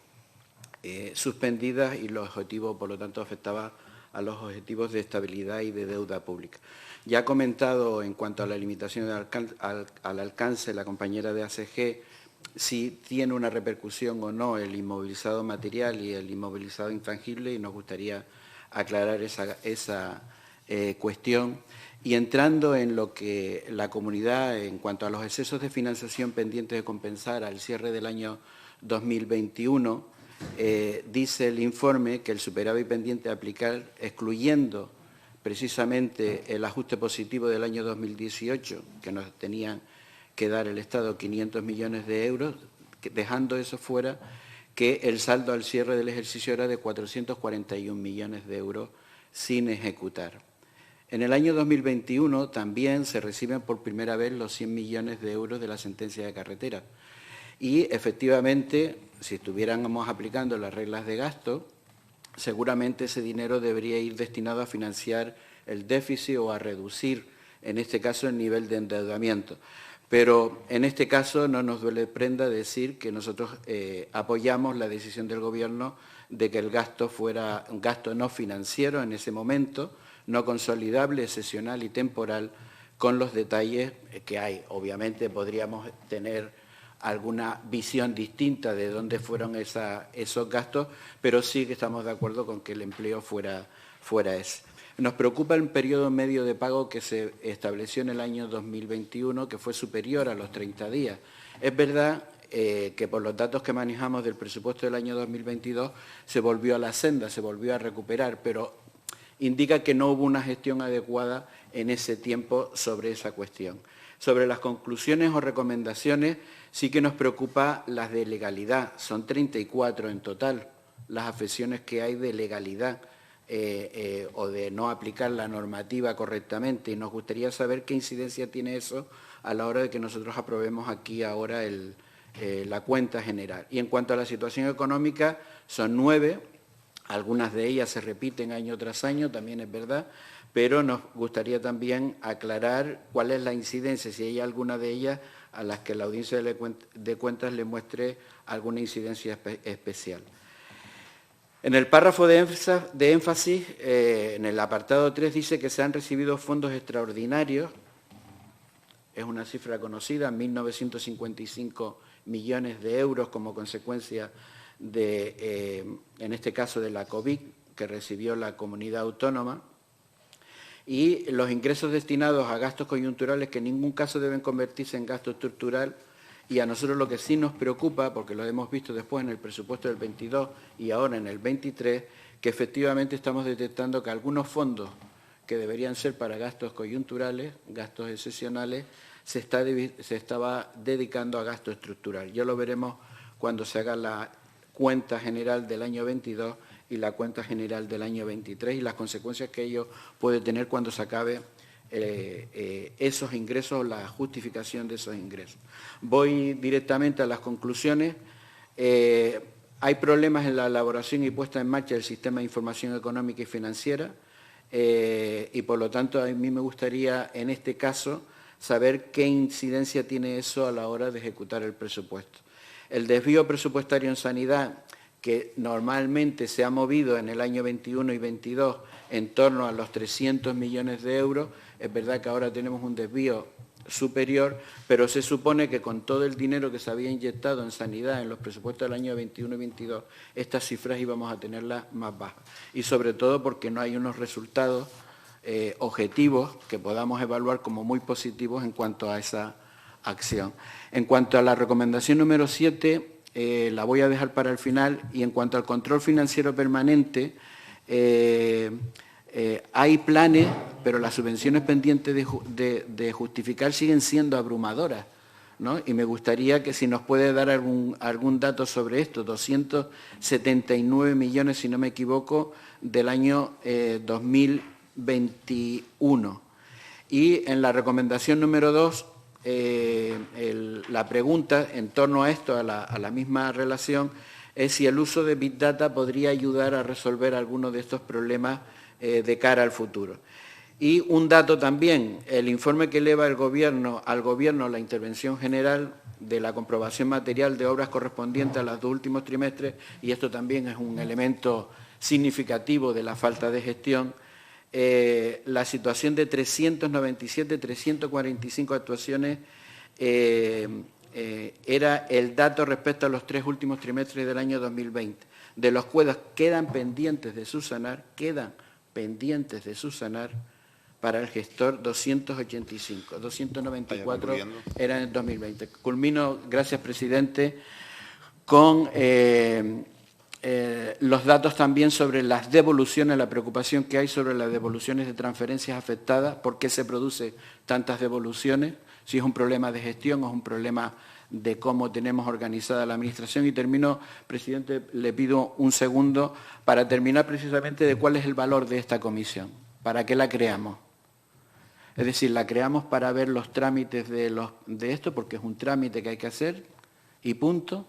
S2: suspendidas y los objetivos, por lo tanto, afectaban a los objetivos de estabilidad y de deuda pública. Ya ha comentado en cuanto a la limitación al alcance la compañera de ACG si tiene una repercusión o no el inmovilizado material y el inmovilizado intangible, y nos gustaría aclarar esa cuestión. Y entrando en lo que la comunidad, en cuanto a los excesos de financiación pendientes de compensar al cierre del año 2021, dice el informe que el superávit pendiente a aplicar, excluyendo precisamente el ajuste positivo del año 2018, que nos tenían que dar el Estado 500 millones de euros, dejando eso fuera, que el saldo al cierre del ejercicio era de 441 millones de euros sin ejecutar. En el año 2021 también se reciben por primera vez los 100 millones de euros de la sentencia de carretera. Y efectivamente, si estuviéramos aplicando las reglas de gasto, seguramente ese dinero debería ir destinado a financiar el déficit o a reducir, en este caso, el nivel de endeudamiento. Pero en este caso no nos duele prenda decir que nosotros apoyamos la decisión del Gobierno de que el gasto fuera un gasto no financiero en ese momento, no consolidable, excepcional y temporal, con los detalles que hay. Obviamente podríamos tener alguna visión distinta de dónde fueron esos gastos, pero sí que estamos de acuerdo con que el empleo fuera ese. Nos preocupa el periodo medio de pago que se estableció en el año 2021, que fue superior a los 30 días. Es verdad que por los datos que manejamos del presupuesto del año 2022 se volvió a la senda, se volvió a recuperar, pero indica que no hubo una gestión adecuada en ese tiempo sobre esa cuestión. Sobre las conclusiones o recomendaciones, sí que nos preocupa las de legalidad. Son 34 en total las afecciones que hay de legalidad o de no aplicar la normativa correctamente. Y nos gustaría saber qué incidencia tiene eso a la hora de que nosotros aprobemos aquí ahora la cuenta general. Y en cuanto a la situación económica, son 9. Algunas de ellas se repiten año tras año, también es verdad, pero nos gustaría también aclarar cuál es la incidencia, si hay alguna de ellas a las que la Audiencia de Cuentas le muestre alguna incidencia especial. En el párrafo de énfasis, en el apartado 3, dice que se han recibido fondos extraordinarios, es una cifra conocida, 1.955 millones de euros como consecuencia en este caso de la COVID, que recibió la comunidad autónoma, y los ingresos destinados a gastos coyunturales que en ningún caso deben convertirse en gasto estructural, y a nosotros lo que sí nos preocupa, porque lo hemos visto después en el presupuesto del 22 y ahora en el 23, que efectivamente estamos detectando que algunos fondos que deberían ser para gastos coyunturales, gastos excepcionales, se estaba dedicando a gasto estructural. Ya lo veremos cuando se haga la cuenta general del año 22 y la cuenta general del año 23 y las consecuencias que ello puede tener cuando se acabe esos ingresos, la justificación de esos ingresos. Voy directamente a las conclusiones. Hay problemas en la elaboración y puesta en marcha del sistema de información económica y financiera y por lo tanto a mí me gustaría en este caso saber qué incidencia tiene eso a la hora de ejecutar el presupuesto. El desvío presupuestario en sanidad, que normalmente se ha movido en el año 21 y 22 en torno a los 300 millones de euros, es verdad que ahora tenemos un desvío superior, pero se supone que con todo el dinero que se había inyectado en sanidad en los presupuestos del año 21 y 22, estas cifras íbamos a tenerlas más bajas. Y sobre todo porque no hay unos resultados objetivos que podamos evaluar como muy positivos en cuanto a esa acción. En cuanto a la recomendación número 7, la voy a dejar para el final, y en cuanto al control financiero permanente, hay planes, pero las subvenciones pendientes de justificar siguen siendo abrumadoras. ¿no? Y me gustaría que si nos puede dar algún dato sobre esto, 279 millones, si no me equivoco, del año 2021. Y en la recomendación número 2, la pregunta en torno a esto, a la misma relación, es si el uso de Big Data podría ayudar a resolver algunos de estos problemas de cara al futuro. Y un dato también, el informe que eleva al Gobierno la intervención general de la comprobación material de obras correspondientes a los 2 últimos trimestres, y esto también es un elemento significativo de la falta de gestión, la situación de 397, 345 actuaciones era el dato respecto a los 3 últimos trimestres del año 2020, de los cuales quedan pendientes de subsanar, para el gestor 285, 294 eran en 2020. Culmino, gracias, presidente, con los datos también sobre las devoluciones, la preocupación que hay sobre las devoluciones de transferencias afectadas, por qué se producen tantas devoluciones, si es un problema de gestión o es un problema de cómo tenemos organizada la Administración. Y termino, presidente, le pido un segundo para terminar precisamente de cuál es el valor de esta comisión, para qué la creamos. Es decir, la creamos para ver los trámites de esto, porque es un trámite que hay que hacer, y punto.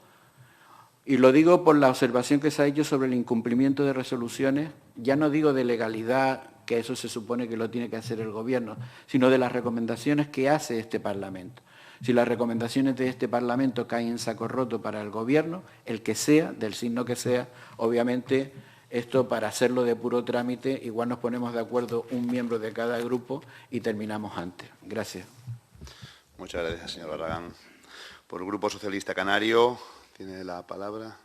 S2: Y lo digo por la observación que se ha hecho sobre el incumplimiento de resoluciones, ya no digo de legalidad, que eso se supone que lo tiene que hacer el Gobierno, sino de las recomendaciones que hace este Parlamento. Si las recomendaciones de este Parlamento caen en saco roto para el Gobierno, el que sea, del signo que sea, obviamente esto, para hacerlo de puro trámite, igual nos ponemos de acuerdo un miembro de cada grupo y terminamos antes. Gracias.
S1: Muchas gracias, señor Barragán. Por el Grupo Socialista Canario, tiene la palabra.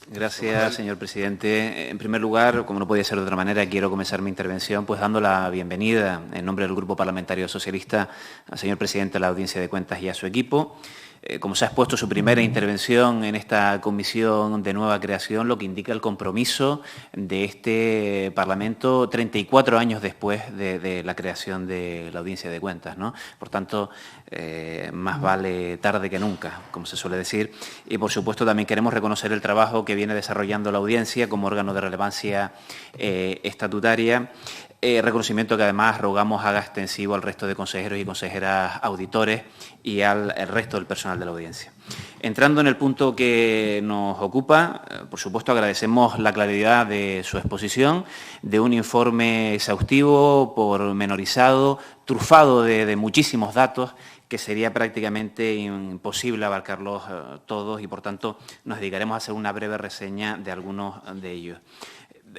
S3: Gracias, señor presidente. En primer lugar, como no podía ser de otra manera, quiero comenzar mi intervención pues dando la bienvenida en nombre del Grupo Parlamentario Socialista al señor presidente de la Audiencia de Cuentas y a su equipo. Como se ha expuesto su primera intervención en esta comisión de nueva creación, lo que indica el compromiso de este Parlamento 34 años después de la creación de la Audiencia de Cuentas, ¿no? Por tanto, más vale tarde que nunca, como se suele decir. Y, por supuesto, también queremos reconocer el trabajo que viene desarrollando la Audiencia como órgano de relevancia estatutaria. Reconocimiento que además rogamos haga extensivo al resto de consejeros y consejeras auditores y al resto del personal de la audiencia. Entrando en el punto que nos ocupa, por supuesto agradecemos la claridad de su exposición, de un informe exhaustivo, pormenorizado, trufado de muchísimos datos, que sería prácticamente imposible abarcarlos todos y, por tanto, nos dedicaremos a hacer una breve reseña de algunos de ellos.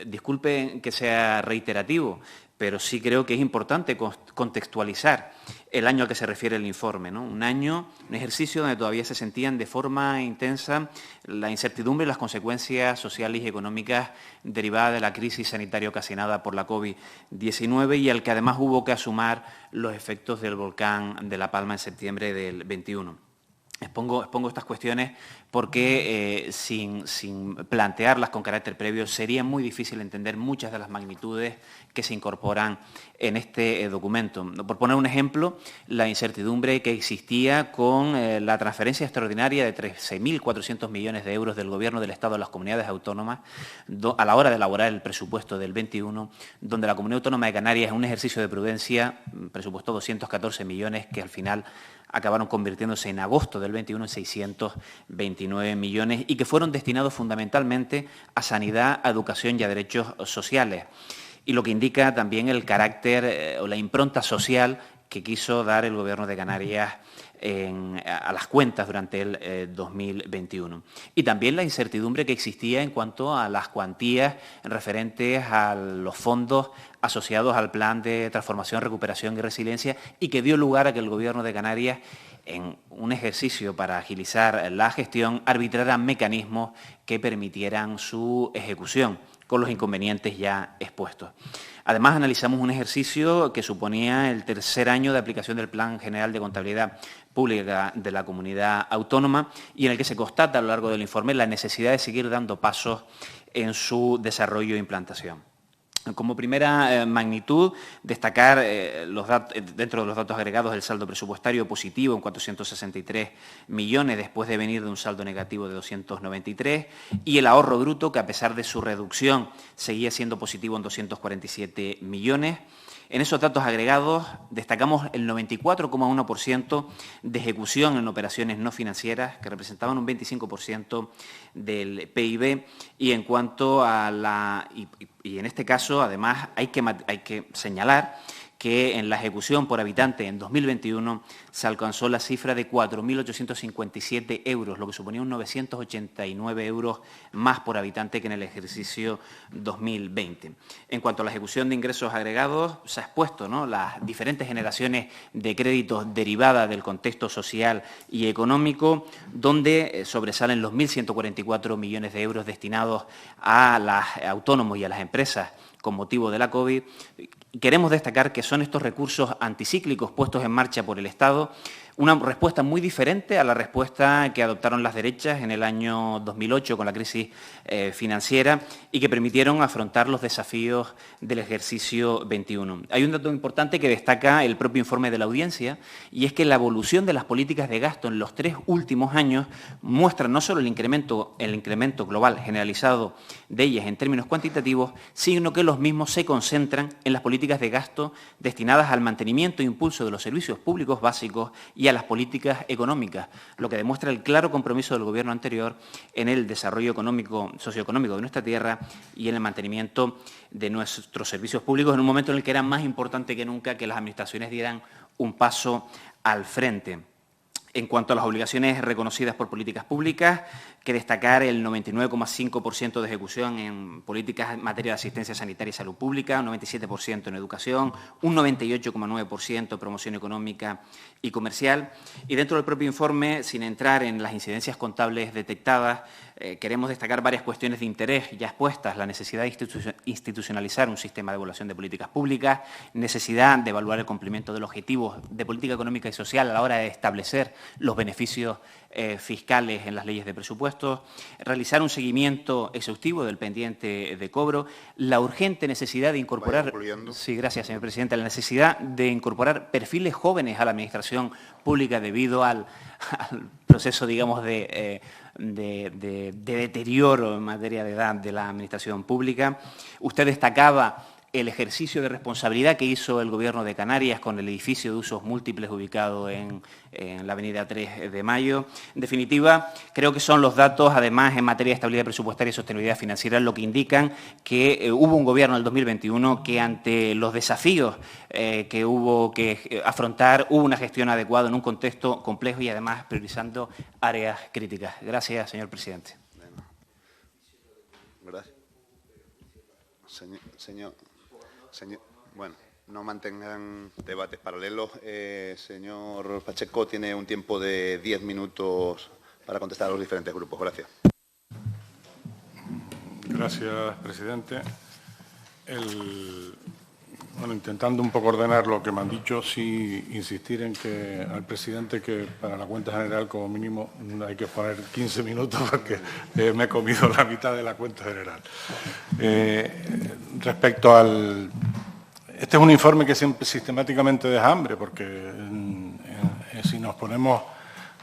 S3: Disculpen que sea reiterativo, pero sí creo que es importante contextualizar el año al que se refiere el informe, ¿no? Un ejercicio donde todavía se sentían de forma intensa la incertidumbre y las consecuencias sociales y económicas derivadas de la crisis sanitaria ocasionada por la COVID-19 y al que además hubo que asumir los efectos del volcán de La Palma en septiembre del 21. Expongo estas cuestiones porque sin plantearlas con carácter previo sería muy difícil entender muchas de las magnitudes que se incorporan en este documento. Por poner un ejemplo, la incertidumbre que existía con la transferencia extraordinaria de 13.400 millones de euros del Gobierno del Estado a las comunidades autónomas a la hora de elaborar el presupuesto del 21, donde la Comunidad Autónoma de Canarias, en un ejercicio de prudencia, presupuestó 214 millones que al final acabaron convirtiéndose en agosto del 21 en 629 millones y que fueron destinados fundamentalmente a sanidad, a educación y a derechos sociales. Y lo que indica también el carácter o la impronta social que quiso dar el Gobierno de Canarias a las cuentas durante el 2021. Y también la incertidumbre que existía en cuanto a las cuantías referentes a los fondos asociados al Plan de Transformación, Recuperación y Resiliencia y que dio lugar a que el Gobierno de Canarias, en un ejercicio para agilizar la gestión, arbitrara mecanismos que permitieran su ejecución, con los inconvenientes ya expuestos. Además, analizamos un ejercicio que suponía el tercer año de aplicación del Plan General de Contabilidad Pública de la Comunidad Autónoma y en el que se constata a lo largo del informe la necesidad de seguir dando pasos en su desarrollo e implantación. Como primera magnitud, destacar dentro de los datos agregados el saldo presupuestario positivo en 463 millones después de venir de un saldo negativo de 293 y el ahorro bruto que a pesar de su reducción seguía siendo positivo en 247 millones. En esos datos agregados destacamos el 94,1% de ejecución en operaciones no financieras, que representaban un 25% del PIB, y en cuanto a y en este caso, además, hay que señalar que en la ejecución por habitante en 2021 se alcanzó la cifra de 4.857 euros, lo que suponía un 989 euros más por habitante que en el ejercicio 2020. En cuanto a la ejecución de ingresos agregados, se ha expuesto, ¿no?, las diferentes generaciones de créditos derivadas del contexto social y económico, donde sobresalen los 1.144 millones de euros destinados a los autónomos y a las empresas con motivo de la COVID. Queremos destacar que son estos recursos anticíclicos puestos en marcha por el Estado una respuesta muy diferente a la respuesta que adoptaron las derechas en el año 2008 con la crisis financiera y que permitieron afrontar los desafíos del ejercicio 21. Hay un dato importante que destaca el propio informe de la audiencia y es que la evolución de las políticas de gasto en los 3 últimos años muestra no solo el incremento global generalizado de ellas en términos cuantitativos, sino que los mismos se concentran en las políticas de gasto destinadas al mantenimiento e impulso de los servicios públicos básicos y a las políticas económicas, lo que demuestra el claro compromiso del Gobierno anterior en el desarrollo socioeconómico de nuestra tierra y en el mantenimiento de nuestros servicios públicos en un momento en el que era más importante que nunca que las administraciones dieran un paso al frente. En cuanto a las obligaciones reconocidas por políticas públicas, que destacar el 99,5% de ejecución en políticas en materia de asistencia sanitaria y salud pública, un 97% en educación, un 98,9% en promoción económica y comercial. Y dentro del propio informe, sin entrar en las incidencias contables detectadas, queremos destacar varias cuestiones de interés ya expuestas: la necesidad de institucionalizar un sistema de evaluación de políticas públicas, necesidad de evaluar el cumplimiento de los objetivos de política económica y social a la hora de establecer los beneficios fiscales en las leyes de presupuestos, realizar un seguimiento exhaustivo del pendiente de cobro, la urgente necesidad de incorporar... Sí, gracias, señor presidente. La necesidad de incorporar perfiles jóvenes a la administración pública debido al proceso, digamos, de deterioro en materia de edad de la administración pública. Usted destacaba el ejercicio de responsabilidad que hizo el Gobierno de Canarias con el edificio de usos múltiples ubicado en la avenida 3 de Mayo. En definitiva, creo que son los datos, además, en materia de estabilidad presupuestaria y sostenibilidad financiera, lo que indican que hubo un Gobierno en el 2021 que, ante los desafíos que hubo que afrontar, hubo una gestión adecuada en un contexto complejo y, además, priorizando áreas críticas. Gracias, señor presidente.
S1: Gracias. Bueno, no mantengan debates paralelos. Señor Pacheco tiene un tiempo de 10 minutos para contestar a los diferentes grupos. Gracias.
S5: Gracias, presidente. Bueno, intentando un poco ordenar lo que me han dicho, sí insistir en que al presidente que para la cuenta general como mínimo hay que poner 15 minutos porque me he comido la mitad de la cuenta general. Respecto al... Este es un informe que siempre sistemáticamente deja hambre porque si nos ponemos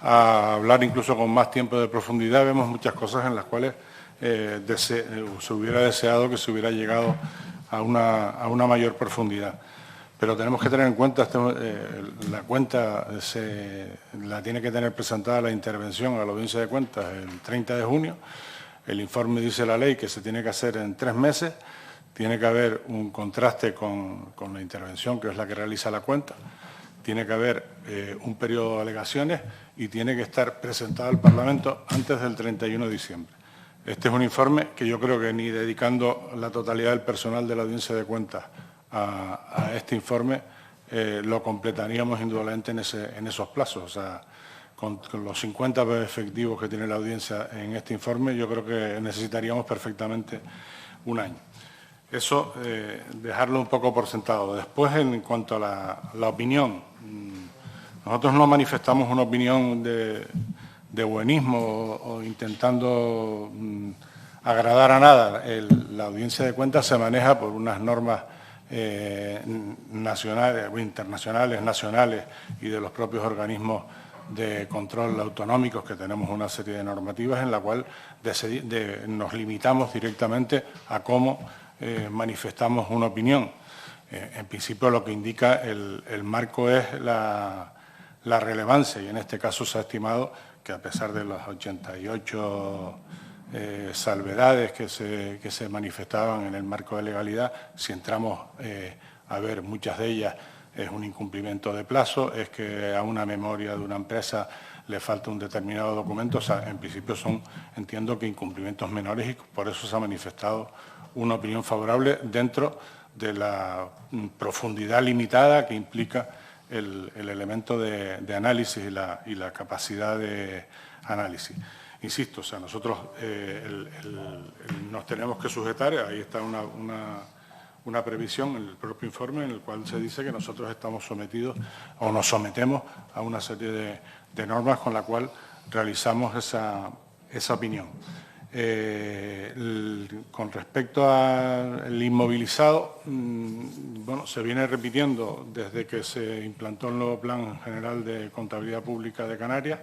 S5: a hablar incluso con más tiempo de profundidad vemos muchas cosas en las cuales se hubiera deseado que se hubiera llegado a una mayor profundidad. Pero tenemos que tener en cuenta, la cuenta la tiene que tener presentada la intervención a la audiencia de cuentas el 30 de junio. El informe dice la ley que se tiene que hacer en 3 meses. Tiene que haber un contraste con la intervención, que es la que realiza la cuenta. Tiene que haber un periodo de alegaciones y tiene que estar presentado al Parlamento antes del 31 de diciembre. Este es un informe que yo creo que ni dedicando la totalidad del personal de la audiencia de cuentas a este informe lo completaríamos indudablemente en esos plazos. O sea, con los 50 efectivos que tiene la audiencia en este informe, yo creo que necesitaríamos perfectamente un año. Eso, dejarlo un poco por sentado. Después, en cuanto a la opinión, nosotros no manifestamos una opinión de buenismo o intentando agradar a nada. La audiencia de cuentas se maneja por unas normas nacionales, internacionales, nacionales y de los propios organismos de control autonómicos, que tenemos una serie de normativas en la cual nos limitamos directamente a cómo manifestamos una opinión. En principio lo que indica el marco es la relevancia, y en este caso se ha estimado que a pesar de las 88 salvedades que se manifestaban en el marco de legalidad, si entramos a ver muchas de ellas, es un incumplimiento de plazo, es que a una memoria de una empresa le falta un determinado documento. O sea, en principio entiendo que incumplimientos menores, y por eso se ha manifestado una opinión favorable dentro de la profundidad limitada que implica el elemento de análisis y la capacidad de análisis. Insisto, o sea, nosotros nos tenemos que sujetar, ahí está una previsión en el propio informe en el cual se dice que nosotros estamos sometidos o nos sometemos a una serie de normas con la cual realizamos esa opinión. Con respecto al inmovilizado, bueno, se viene repitiendo desde que se implantó el nuevo Plan General de Contabilidad Pública de Canarias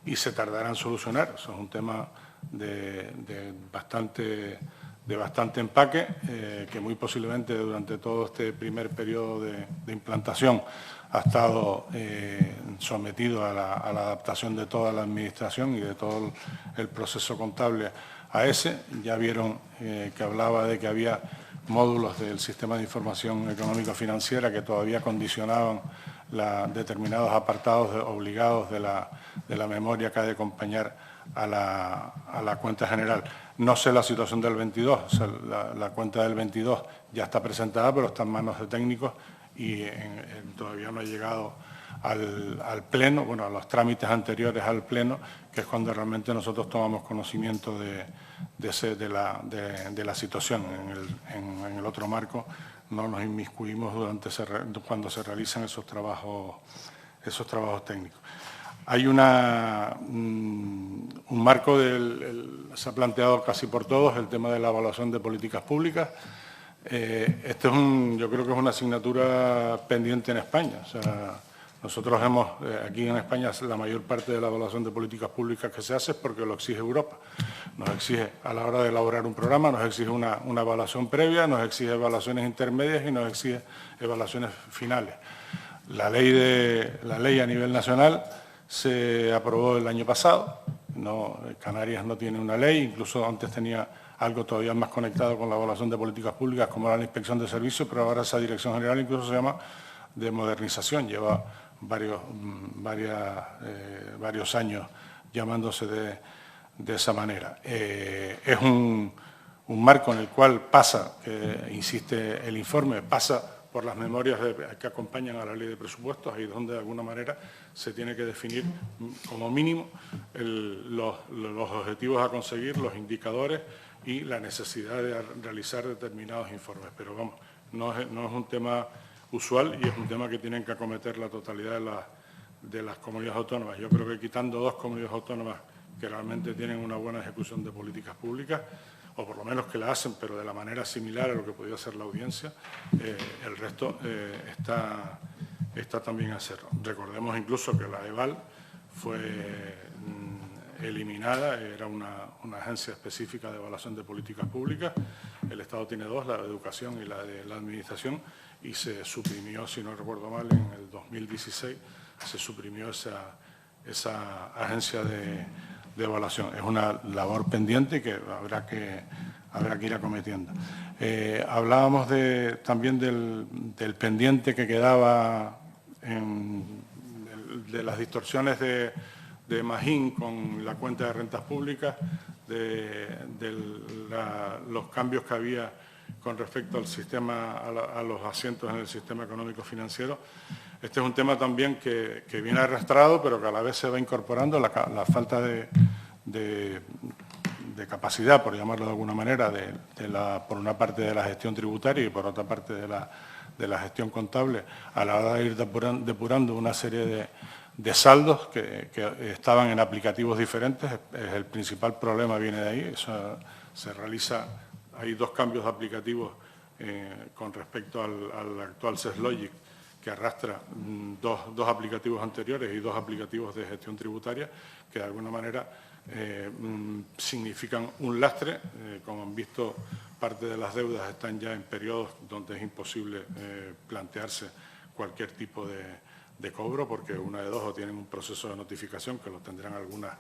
S5: y se tardará en solucionar. Eso es un tema de bastante empaque, que muy posiblemente durante todo este primer periodo de implantación ha estado sometido a la adaptación de toda la Administración y de todo el proceso contable a ese. Ya vieron que hablaba de que había módulos del Sistema de Información Económico-Financiera que todavía condicionaban determinados apartados obligados de la memoria que ha de acompañar a la cuenta general. No sé la situación del 22, o sea, la cuenta del 22 ya está presentada, pero está en manos de técnicos y todavía no ha llegado al Pleno, bueno, a los trámites anteriores al Pleno, que es cuando realmente nosotros tomamos conocimiento de la situación. En el otro marco no nos inmiscuimos cuando se realizan esos trabajos técnicos. Hay un marco, se ha planteado casi por todos, el tema de la evaluación de políticas públicas. Yo creo que es una asignatura pendiente en España. O sea, nosotros aquí en España, la mayor parte de la evaluación de políticas públicas que se hace es porque lo exige Europa. Nos exige, a la hora de elaborar un programa, nos exige una evaluación previa, nos exige evaluaciones intermedias y nos exige evaluaciones finales. La ley a nivel nacional se aprobó el año pasado. Canarias no tiene una ley, incluso antes tenía algo todavía más conectado con la evaluación de políticas públicas, como era la inspección de servicios, pero ahora esa dirección general incluso se llama de modernización, lleva varios años llamándose de esa manera. Es un marco en el cual pasa, insiste el informe, pasa por las memorias que acompañan a la ley de presupuestos, ahí donde de alguna manera se tiene que definir como mínimo los objetivos a conseguir, los indicadores y la necesidad de realizar determinados informes. Pero vamos, no es un tema usual y es un tema que tienen que acometer la totalidad de las comunidades autónomas. Yo creo que quitando 2 comunidades autónomas que realmente tienen una buena ejecución de políticas públicas, o por lo menos que la hacen, pero de la manera similar a lo que podía hacer la audiencia, el resto está también a hacerlo. Recordemos incluso que la EVAL fue eliminada, era una agencia específica de evaluación de políticas públicas. El Estado tiene 2, la de educación y la de la administración, y se suprimió, si no recuerdo mal, en el 2016 se suprimió esa agencia de evaluación. Es una labor pendiente que habrá que ir acometiendo. Hablábamos también del pendiente que quedaba de las distorsiones de Magín con la cuenta de rentas públicas, los cambios que había con respecto al sistema, a los asientos en el sistema económico financiero. Este es un tema también que viene arrastrado, pero que a la vez se va incorporando la falta de capacidad, por llamarlo de alguna manera, por una parte de la gestión tributaria y por otra parte de la gestión contable, a la hora de ir depurando una serie de saldos que estaban en aplicativos diferentes. El principal problema viene de ahí. hay dos cambios aplicativos con respecto al actual SESLogic, que arrastra dos aplicativos anteriores y dos aplicativos de gestión tributaria, que de alguna manera significan un lastre. Como han visto, parte de las deudas están ya en periodos donde es imposible plantearse cualquier tipo de cobro, porque una de dos, o tienen un proceso de notificación, que lo tendrán algunas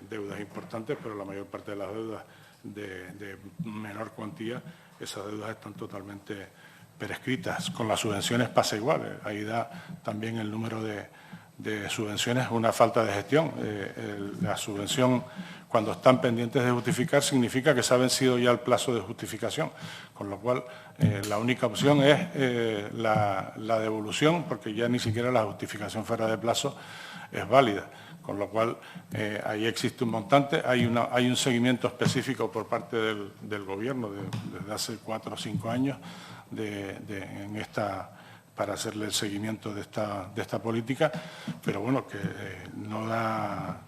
S5: deudas importantes, pero la mayor parte de las deudas de menor cuantía, esas deudas están totalmente prescritas. Con las subvenciones pasa igual. Ahí da también el número de subvenciones una falta de gestión. La subvención, cuando están pendientes de justificar, significa que se ha vencido ya el plazo de justificación, con lo cual la única opción es la devolución, porque ya ni siquiera la justificación fuera de plazo es válida. Con lo cual, ahí existe un montante, hay un seguimiento específico por parte del Gobierno desde hace 4 o 5 años para hacerle el seguimiento de esta política, pero bueno, que no da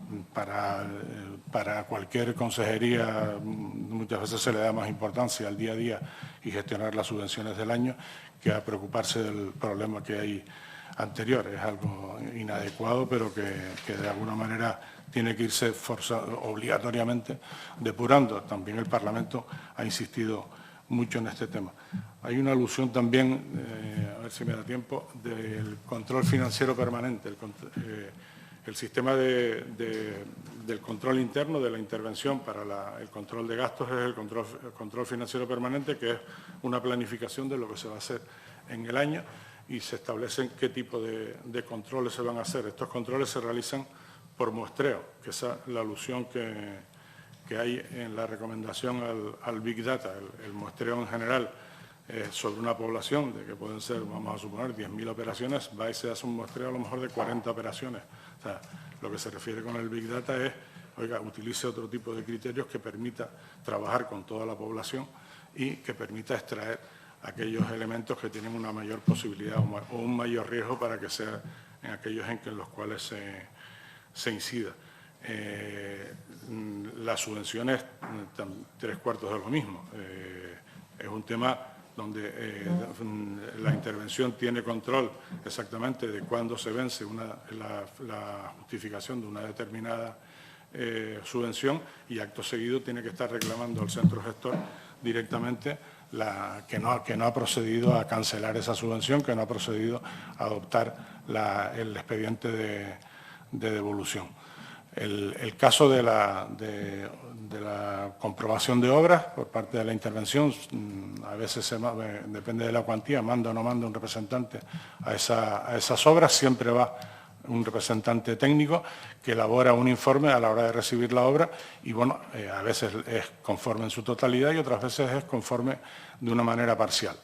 S5: para cualquier consejería, muchas veces se le da más importancia al día a día y gestionar las subvenciones del año que a preocuparse del problema que hay anterior. Es algo inadecuado, pero que de alguna manera tiene que irse obligatoriamente depurando. También el Parlamento ha insistido mucho en este tema. Hay una alusión también, a ver si me da tiempo, del control financiero permanente. El sistema del control interno, de la intervención para el control de gastos, es el control financiero permanente, que es una planificación de lo que se va a hacer en el año, y se establecen qué tipo de controles se van a hacer. Estos controles se realizan por muestreo, que es la alusión que hay en la recomendación al Big Data. El muestreo en general sobre una población de que pueden ser, vamos a suponer, 10.000 operaciones, va y se hace un muestreo a lo mejor de 40 operaciones. O sea, lo que se refiere con el Big Data es, oiga, utilice otro tipo de criterios que permita trabajar con toda la población y que permita extraer aquellos elementos que tienen una mayor posibilidad o un mayor riesgo para que sea en aquellos en los cuales se incida. Las subvenciones, 3/4 de lo mismo. Es un tema donde la intervención tiene control exactamente de cuándo se vence la justificación de una determinada subvención, y acto seguido tiene que estar reclamando al centro gestor directamente que no ha procedido a cancelar esa subvención, que no ha procedido a adoptar el expediente de devolución. El caso de la comprobación de obras por parte de la intervención, a veces depende de la cuantía, manda o no manda un representante a esas obras. Siempre va un representante técnico que elabora un informe a la hora de recibir la obra y, bueno, a veces es conforme en su totalidad y otras veces es conforme de una manera parcial.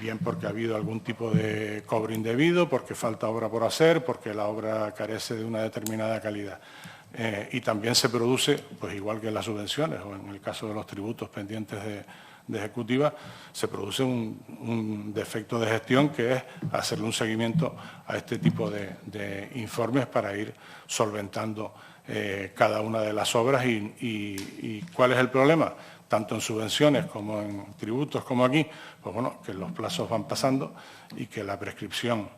S5: Bien porque ha habido algún tipo de cobro indebido, porque falta obra por hacer, porque la obra carece de una determinada calidad. Y también se produce, pues igual que en las subvenciones o en el caso de los tributos pendientes de ejecutiva, se produce un defecto de gestión, que es hacerle un seguimiento a este tipo de informes para ir solventando cada una de las obras. ¿Y cuál es el problema? Tanto en subvenciones como en tributos como aquí, pues bueno, que los plazos van pasando y que la prescripción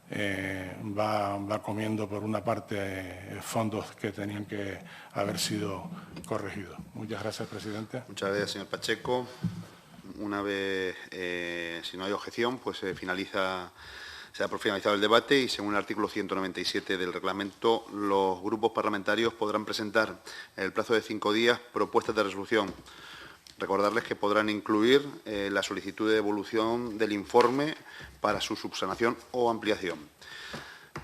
S5: va comiendo por una parte fondos que tenían que haber sido corregidos. Muchas gracias, presidente.
S1: Muchas gracias, señor Pacheco. Una vez, si no hay objeción, pues se da por finalizado el debate y, según el artículo 197 del reglamento, los grupos parlamentarios podrán presentar en el plazo de 5 días propuestas de resolución. Recordarles que podrán incluir la solicitud de devolución del informe para su subsanación o ampliación.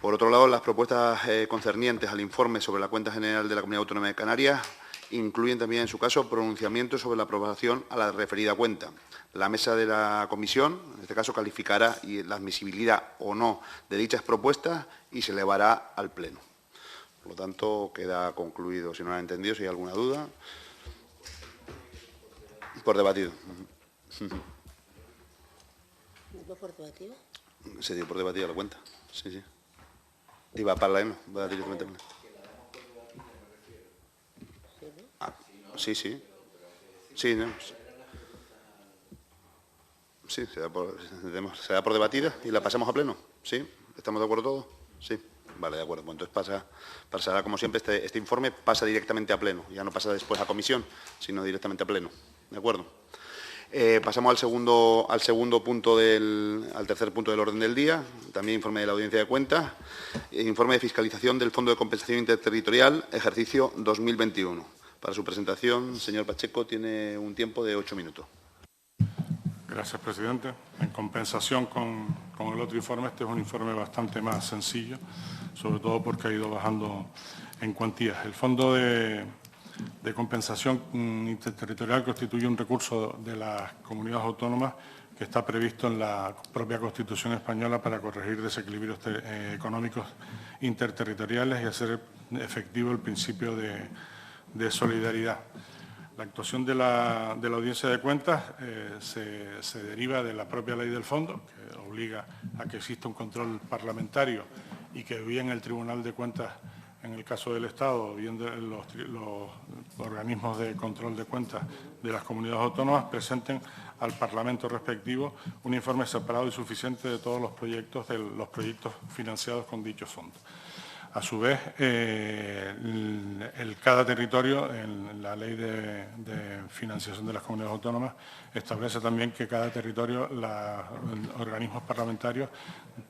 S1: Por otro lado, las propuestas concernientes al informe sobre la cuenta general de la Comunidad Autónoma de Canarias incluyen también, en su caso, pronunciamientos sobre la aprobación a la referida cuenta. La mesa de la comisión, en este caso, calificará la admisibilidad o no de dichas propuestas y se elevará al Pleno. Por lo tanto, queda concluido, si no lo han entendido, si hay alguna duda. Por debatido.
S4: ¿No por debatido?
S1: Se dio por debatido la cuenta. Sí, sí. I va parlar, va directament. Sí, sí. Sí, ¿no? Sí, se da por debatida y la pasamos a pleno. ¿Sí? ¿Estamos de acuerdo todos? Sí. Vale, de acuerdo. Pues entonces pasará, como siempre, este informe pasa directamente a pleno. Ya no pasa después a comisión, sino directamente a pleno. ¿De acuerdo? Pasamos al tercer punto del orden del día. También informe de la Audiencia de Cuentas. Informe de fiscalización del Fondo de Compensación Interterritorial, ejercicio 2021. Para su presentación, señor Pacheco, tiene un tiempo de 8 minutos.
S5: Gracias, presidente. En compensación con el otro informe, este es un informe bastante más sencillo, sobre todo porque ha ido bajando en cuantías. El Fondo de Compensación Interterritorial constituye un recurso de las comunidades autónomas que está previsto en la propia Constitución española para corregir desequilibrios económicos interterritoriales y hacer efectivo el principio de solidaridad. La actuación de la Audiencia de Cuentas se deriva de la propia ley del fondo, que obliga a que exista un control parlamentario y que bien el Tribunal de Cuentas, en el caso del Estado, o bien los organismos de control de cuentas de las comunidades autónomas, presenten al Parlamento respectivo un informe separado y suficiente de todos los proyectos financiados con dichos fondos. A su vez, cada territorio, en la Ley de Financiación de las Comunidades Autónomas, establece también que cada territorio, los organismos parlamentarios,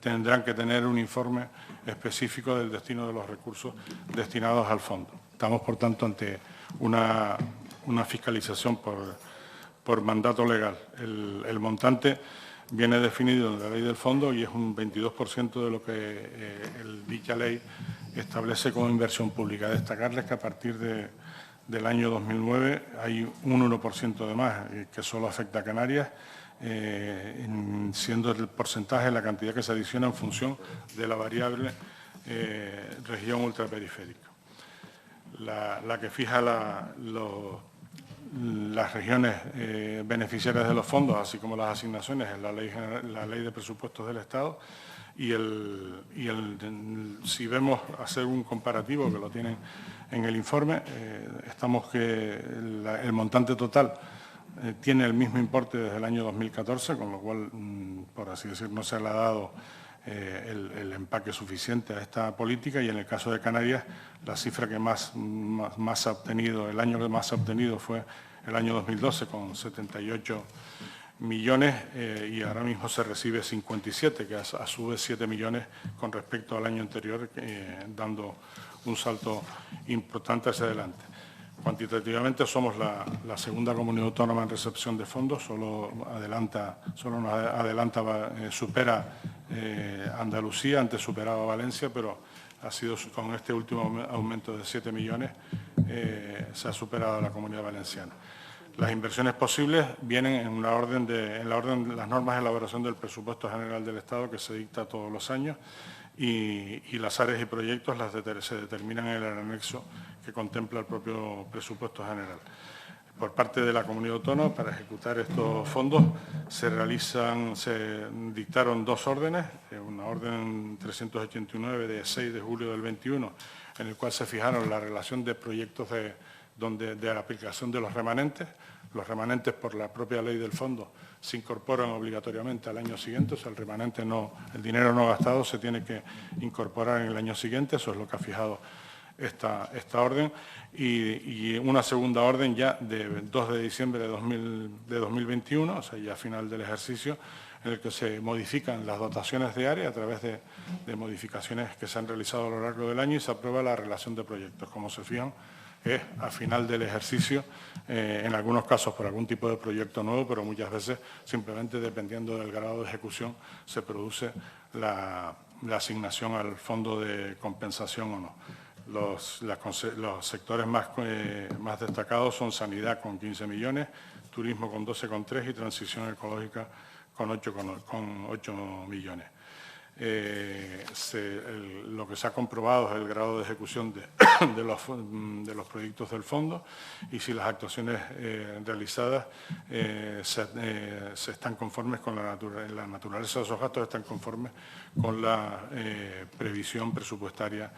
S5: tendrán que tener un informe específico del destino de los recursos destinados al fondo. Estamos, por tanto, ante una fiscalización por mandato legal. El montante viene definido en la ley del fondo y es un 22% de lo que dicha ley establece como inversión pública. Destacarles que a partir del año 2009 hay un 1% de más que solo afecta a Canarias, siendo el porcentaje la cantidad que se adiciona en función de la variable región ultraperiférica. La que fija las regiones beneficiarias de los fondos, así como las asignaciones, es la ley de presupuestos del Estado, y si vemos hacer un comparativo, que lo tienen en el informe, estamos que el montante total tiene el mismo importe desde el año 2014, con lo cual, por así decir, no se le ha dado el empaque suficiente a esta política, y en el caso de Canarias, la cifra que más se ha obtenido, el año que más se ha obtenido fue el año 2012, con 78 millones, y ahora mismo se recibe 57, que a su vez 7 millones con respecto al año anterior, dando un salto importante hacia adelante. Cuantitativamente somos la segunda comunidad autónoma en recepción de fondos, supera Andalucía, antes superaba Valencia, pero ha sido con este último aumento de 7 millones, se ha superado a la Comunidad Valenciana. Las inversiones posibles vienen en la orden de las normas de elaboración del presupuesto general del Estado, que se dicta todos los años, y las áreas y proyectos se determinan en el anexo que contempla el propio presupuesto general. Por parte de la comunidad autónoma, para ejecutar estos fondos, se dictaron dos órdenes, una orden 389 de 6 de julio del 21, en el cual se fijaron la relación de proyectos de la aplicación de los remanentes. Los remanentes, por la propia ley del fondo, se incorporan obligatoriamente al año siguiente, o sea, el dinero no gastado se tiene que incorporar en el año siguiente, eso es lo que ha fijado esta orden, y una segunda orden ya de 2 de diciembre de 2021, o sea, ya final del ejercicio, en el que se modifican las dotaciones de área a través de modificaciones que se han realizado a lo largo del año, y se aprueba la relación de proyectos. Como se fijan, es a final del ejercicio, en algunos casos por algún tipo de proyecto nuevo, pero muchas veces simplemente dependiendo del grado de ejecución se produce la asignación al fondo de compensación o no. Los sectores más destacados son sanidad con 15 millones, turismo con 12,3 y transición ecológica con 8 millones. Lo que se ha comprobado es el grado de ejecución de los proyectos del fondo, y si las actuaciones realizadas se están conformes con la naturaleza de esos gastos, están conformes con la previsión presupuestaria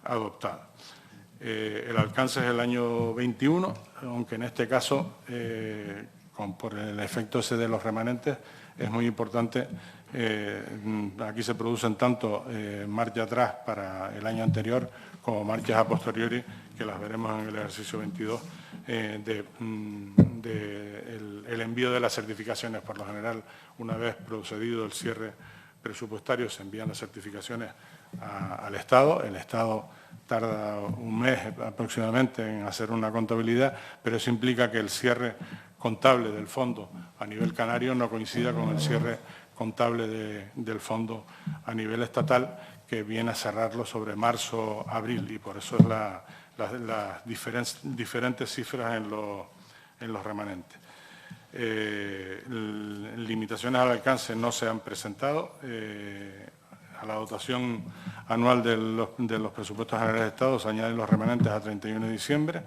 S5: adoptada. El alcance es el año 21, aunque en este caso, por el efecto ese de los remanentes, es muy importante. Aquí se producen tanto marcha atrás para el año anterior como marchas a posteriori, que las veremos en el ejercicio 22, el envío de las certificaciones. Por lo general, una vez procedido el cierre presupuestario, se envían las certificaciones al Estado. El Estado tarda un mes aproximadamente en hacer una contabilidad, pero eso implica que el cierre contable del fondo a nivel canario no coincida con el cierre contable del fondo a nivel estatal, que viene a cerrarlo sobre marzo-abril, y por eso es las diferentes cifras en los remanentes. Limitaciones al alcance no se han presentado. A la dotación anual de los presupuestos generales de Estado se añaden los remanentes a 31 de diciembre,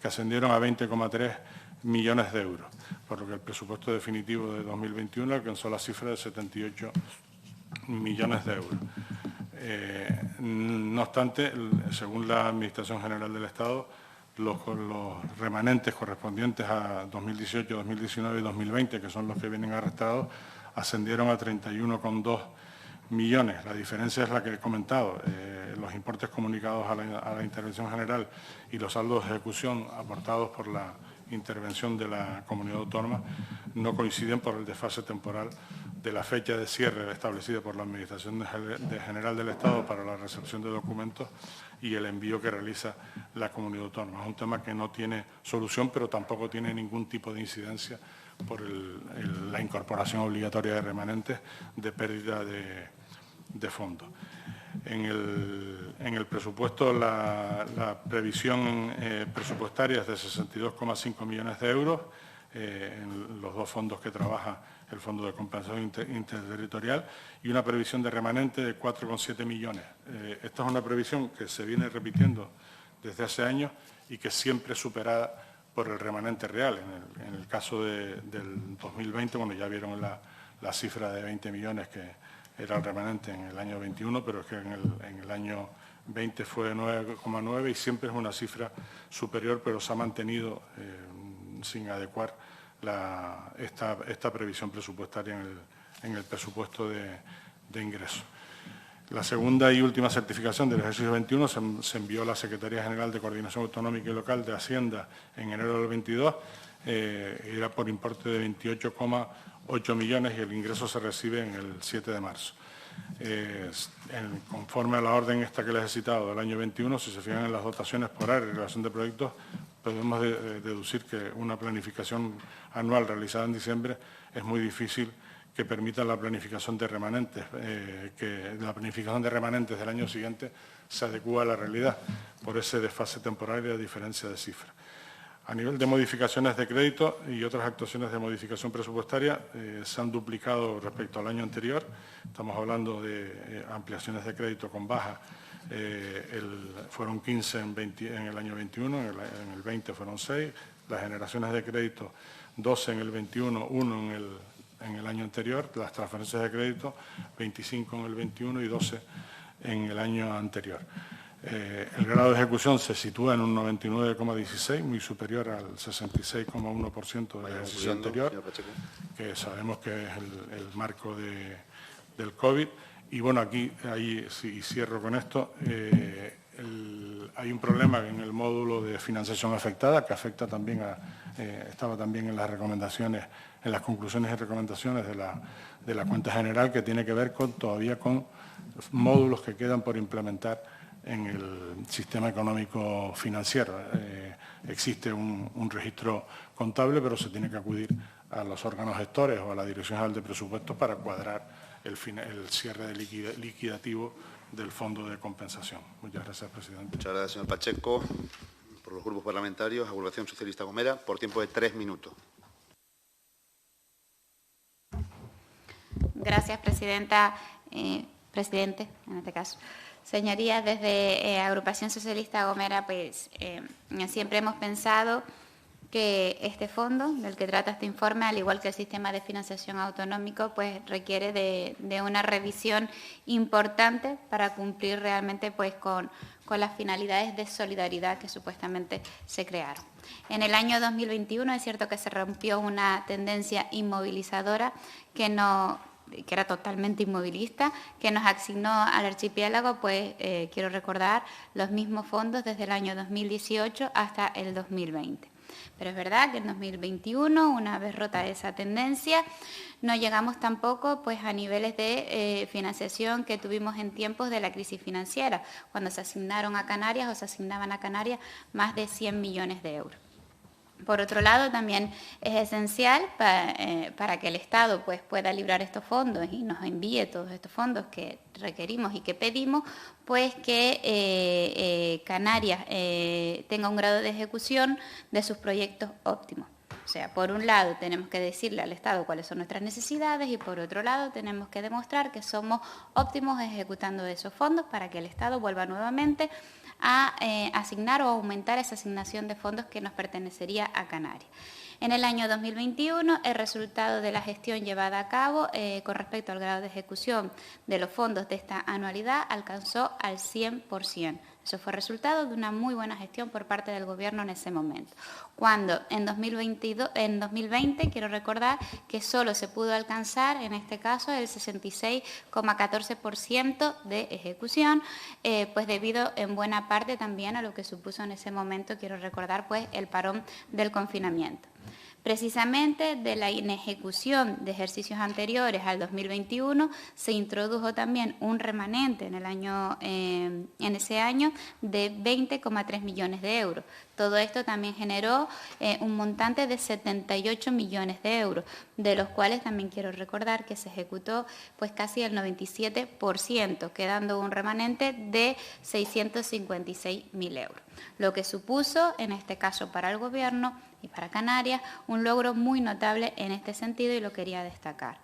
S5: que ascendieron a 20,3 millones de euros, por lo que el presupuesto definitivo de 2021 alcanzó la cifra de 78 millones de euros. No obstante, según la Administración General del Estado, los remanentes correspondientes a 2018, 2019 y 2020, que son los que vienen arrastrados, ascendieron a 31,2 millones. La diferencia es la que he comentado. Los importes comunicados a la Intervención General y los saldos de ejecución aportados por la intervención de la Comunidad Autónoma no coinciden por el desfase temporal de la fecha de cierre establecida por la Administración General del Estado para la recepción de documentos y el envío que realiza la Comunidad Autónoma. Es un tema que no tiene solución, pero tampoco tiene ningún tipo de incidencia por la incorporación obligatoria de remanentes de pérdida de fondos. En el presupuesto, la previsión presupuestaria es de 62,5 millones de euros en los dos fondos que trabaja el Fondo de Compensación Interterritorial, y una previsión de remanente de 4,7 millones. Esta es una previsión que se viene repitiendo desde hace años y que siempre es superada por el remanente real. En el caso del 2020, bueno, ya vieron la cifra de 20 millones que era el remanente en el año 21, pero es que en el año 20 fue 9,9 y siempre es una cifra superior, pero se ha mantenido sin adecuar esta previsión presupuestaria en el presupuesto de ingresos. La segunda y última certificación del ejercicio 21 se envió a la Secretaría General de Coordinación Autonómica y Local de Hacienda en enero del 22, era por importe de 28,8 millones y el ingreso se recibe en el 7 de marzo. Conforme a la orden esta que les he citado del año 21, si se fijan en las dotaciones por área y relación de proyectos, podemos deducir que una planificación anual realizada en diciembre es muy difícil que permita la planificación de remanentes, que la planificación de remanentes del año siguiente se adecúa a la realidad por ese desfase temporal y la diferencia de cifras. A nivel de modificaciones de crédito y otras actuaciones de modificación presupuestaria, se han duplicado respecto al año anterior. Estamos hablando de ampliaciones de crédito con baja. Fueron 15 en el año 21, en el 20 fueron 6. Las generaciones de crédito, 12 en el 21, 1 en el año anterior. Las transferencias de crédito, 25 en el 21 y 12 en el año anterior. El grado de ejecución se sitúa en un 99,16, muy superior al 66,1% del ejercicio anterior, que sabemos que es el marco del COVID. Y bueno, aquí, si cierro con esto, hay un problema en el módulo de financiación afectada, que afecta también estaba también en las recomendaciones, en las conclusiones y recomendaciones de la cuenta general, que tiene que ver todavía con módulos que quedan por implementar en el sistema económico financiero. Existe un registro contable, pero se tiene que acudir a los órganos gestores o a la Dirección General de Presupuestos para cuadrar el cierre liquidativo del Fondo de Compensación. Muchas gracias, presidente.
S1: Muchas gracias, señor Pacheco. Por los grupos parlamentarios, Agrupación Socialista Gomera, por tiempo de 3 minutos.
S6: Gracias, presidenta. Presidente, en este caso. Señorías, desde Agrupación Socialista Gomera, pues siempre hemos pensado que este fondo del que trata este informe, al igual que el sistema de financiación autonómico, pues requiere de una revisión importante para cumplir realmente pues con las finalidades de solidaridad que supuestamente se crearon. En el año 2021 es cierto que se rompió una tendencia inmovilizadora que era totalmente inmovilista, que nos asignó al archipiélago, pues quiero recordar, los mismos fondos desde el año 2018 hasta el 2020. Pero es verdad que en 2021, una vez rota esa tendencia, no llegamos tampoco pues, a niveles de financiación que tuvimos en tiempos de la crisis financiera, cuando se asignaron a Canarias o se asignaban a Canarias más de 100 millones de euros. Por otro lado, también es esencial para que el Estado pues, pueda librar estos fondos y nos envíe todos estos fondos que requerimos y que pedimos, pues que Canarias tenga un grado de ejecución de sus proyectos óptimos. O sea, por un lado tenemos que decirle al Estado cuáles son nuestras necesidades y por otro lado tenemos que demostrar que somos óptimos ejecutando esos fondos para que el Estado vuelva nuevamente a asignar o aumentar esa asignación de fondos que nos pertenecería a Canarias. En el año 2021, el resultado de la gestión llevada a cabo con respecto al grado de ejecución de los fondos de esta anualidad alcanzó al 100%. Eso fue resultado de una muy buena gestión por parte del Gobierno en ese momento. Cuando en 2020, quiero recordar que solo se pudo alcanzar, en este caso, el 66,14% de ejecución, pues debido en buena parte también a lo que supuso en ese momento, quiero recordar, pues el parón del confinamiento. Precisamente de la inejecución de ejercicios anteriores al 2021 se introdujo también un remanente en ese año de 20,3 millones de euros. Todo esto también generó un montante de 78 millones de euros, de los cuales también quiero recordar que se ejecutó pues casi el 97%, quedando un remanente de 656.000 euros. Lo que supuso, en este caso para el Gobierno y para Canarias, un logro muy notable en este sentido y lo quería destacar.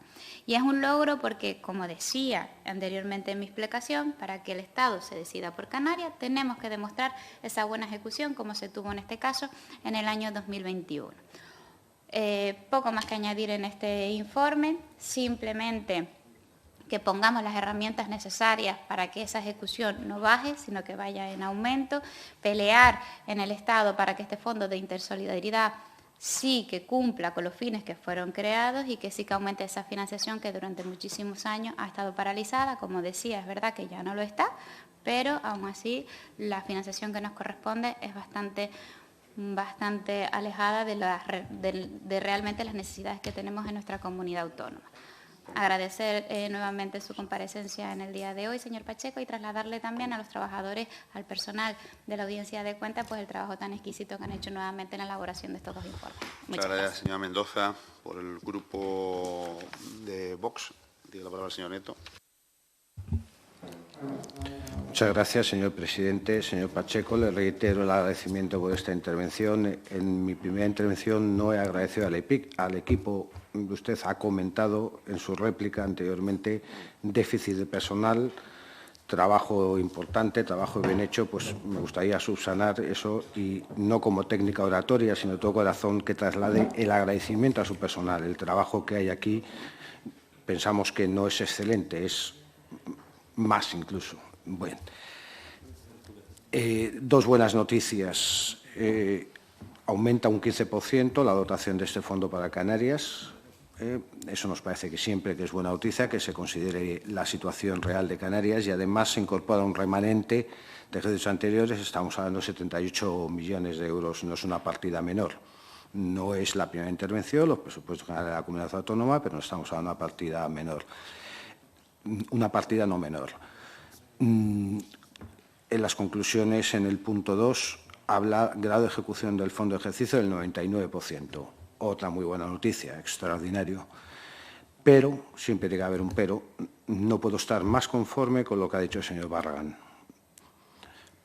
S6: Y es un logro porque, como decía anteriormente en mi explicación, para que el Estado se decida por Canarias, tenemos que demostrar esa buena ejecución, como se tuvo en este caso en el año 2021. Poco más que añadir en este informe, simplemente que pongamos las herramientas necesarias para que esa ejecución no baje, sino que vaya en aumento, pelear en el Estado para que este fondo de intersolidaridad sí que cumpla con los fines que fueron creados y que sí que aumente esa financiación que durante muchísimos años ha estado paralizada. Como decía, es verdad que ya no lo está, pero aún así la financiación que nos corresponde es bastante alejada de realmente las necesidades que tenemos en nuestra comunidad autónoma. Agradecer nuevamente su comparecencia en el día de hoy, señor Pacheco, y trasladarle también a los trabajadores, al personal de la Audiencia de Cuentas, pues el trabajo tan exquisito que han hecho nuevamente en la elaboración de estos dos informes.
S1: Muchas gracias, señora Mendoza. Por el grupo de Vox, tiene la palabra el señor Nieto.
S7: Muchas gracias, señor presidente. Señor Pacheco, le reitero el agradecimiento por esta intervención. En mi primera intervención no he agradecido al equipo. Usted ha comentado en su réplica anteriormente déficit de personal, trabajo importante, trabajo bien hecho. Pues me gustaría subsanar eso y no como técnica oratoria, sino de todo corazón que traslade el agradecimiento a su personal. El trabajo que hay aquí pensamos que no es excelente, es más incluso. Bueno, dos buenas noticias. Aumenta un 15% la dotación de este fondo para Canarias. Eso nos parece que siempre que es buena noticia, que se considere la situación real de Canarias y además se incorpora un remanente de ejercicios anteriores. Estamos hablando de 78 millones de euros, no es una partida menor. No es la primera intervención, los presupuestos generales de la comunidad autónoma, pero no estamos hablando de una partida menor. Una partida no menor. En las conclusiones, en el punto 2, habla grado de ejecución del fondo de ejercicio del 99%. Otra muy buena noticia, extraordinario. Pero, siempre tiene que haber un pero, no puedo estar más conforme con lo que ha dicho el señor Barragán.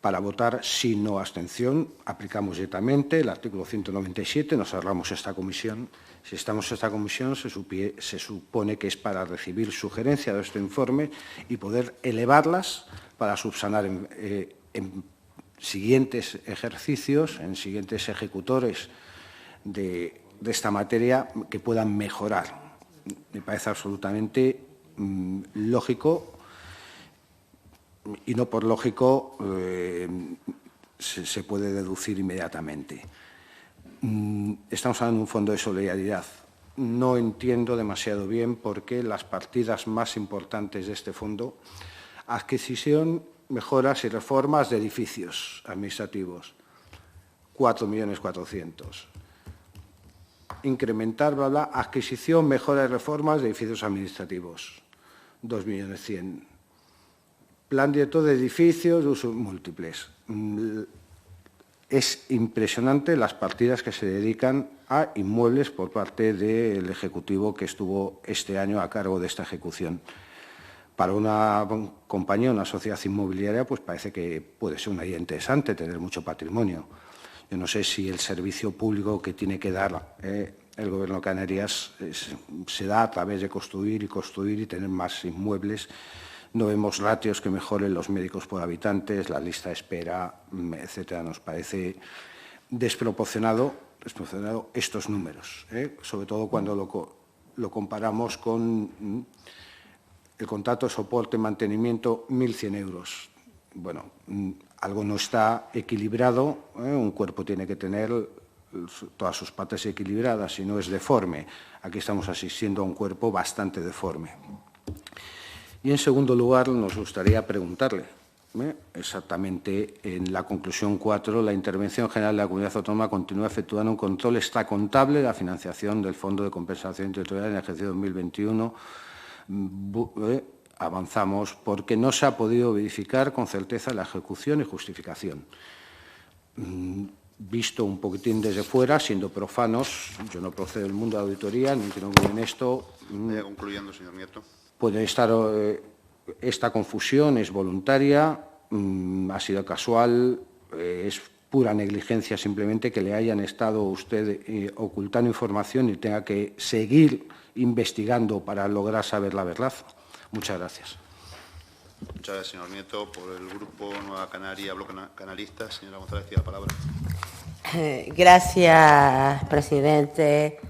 S7: Para votar sí, no, abstención, aplicamos directamente el artículo 197, nos cerramos esta comisión. Si estamos en esta comisión, se supone que es para recibir sugerencias de este informe y poder elevarlas para subsanar en siguientes ejercicios, en siguientes ejecutores de esta materia que puedan mejorar. Me parece absolutamente lógico, y no por lógico se puede deducir inmediatamente. Estamos hablando de un fondo de solidaridad. No entiendo demasiado bien por qué las partidas más importantes de este fondo, adquisición, mejoras y reformas de edificios administrativos, 4.400.000. Incrementar, bla, bla, adquisición, mejora y reformas de edificios administrativos, 2.100.000. Plan director de edificios de usos múltiples. Es impresionante las partidas que se dedican a inmuebles por parte del Ejecutivo que estuvo este año a cargo de esta ejecución. Para una compañía, una sociedad inmobiliaria, pues parece que puede ser una idea interesante tener mucho patrimonio. Yo no sé si el servicio público que tiene que dar el Gobierno de Canarias se da a través de construir y tener más inmuebles. No vemos ratios que mejoren los médicos por habitantes, la lista de espera, etcétera. Nos parece desproporcionado estos números, sobre todo cuando lo comparamos con el contrato de soporte y mantenimiento, 1.100 euros. Bueno, algo no está equilibrado, un cuerpo tiene que tener todas sus partes equilibradas, si no es deforme. Aquí estamos asistiendo a un cuerpo bastante deforme. Y, en segundo lugar, nos gustaría preguntarle, exactamente en la conclusión 4, la Intervención General de la Comunidad Autónoma continúa efectuando un control extracontable de la financiación del Fondo de Compensación Territorial en el ejercicio 2021. Avanzamos porque no se ha podido verificar con certeza la ejecución y justificación. Visto un poquitín desde fuera, siendo profanos, yo no procedo del mundo de auditoría, ni entiendo muy bien esto.
S1: Concluyendo, señor Nieto.
S7: Puede estar, esta confusión es voluntaria, ha sido casual, es pura negligencia simplemente que le hayan estado usted ocultando información y tenga que seguir investigando para lograr saber la verdad. Muchas gracias.
S1: Muchas gracias, señor Nieto. Por el Grupo Nueva Canaria, Bloque Canalista, señora González, tiene la palabra.
S4: Gracias, presidente.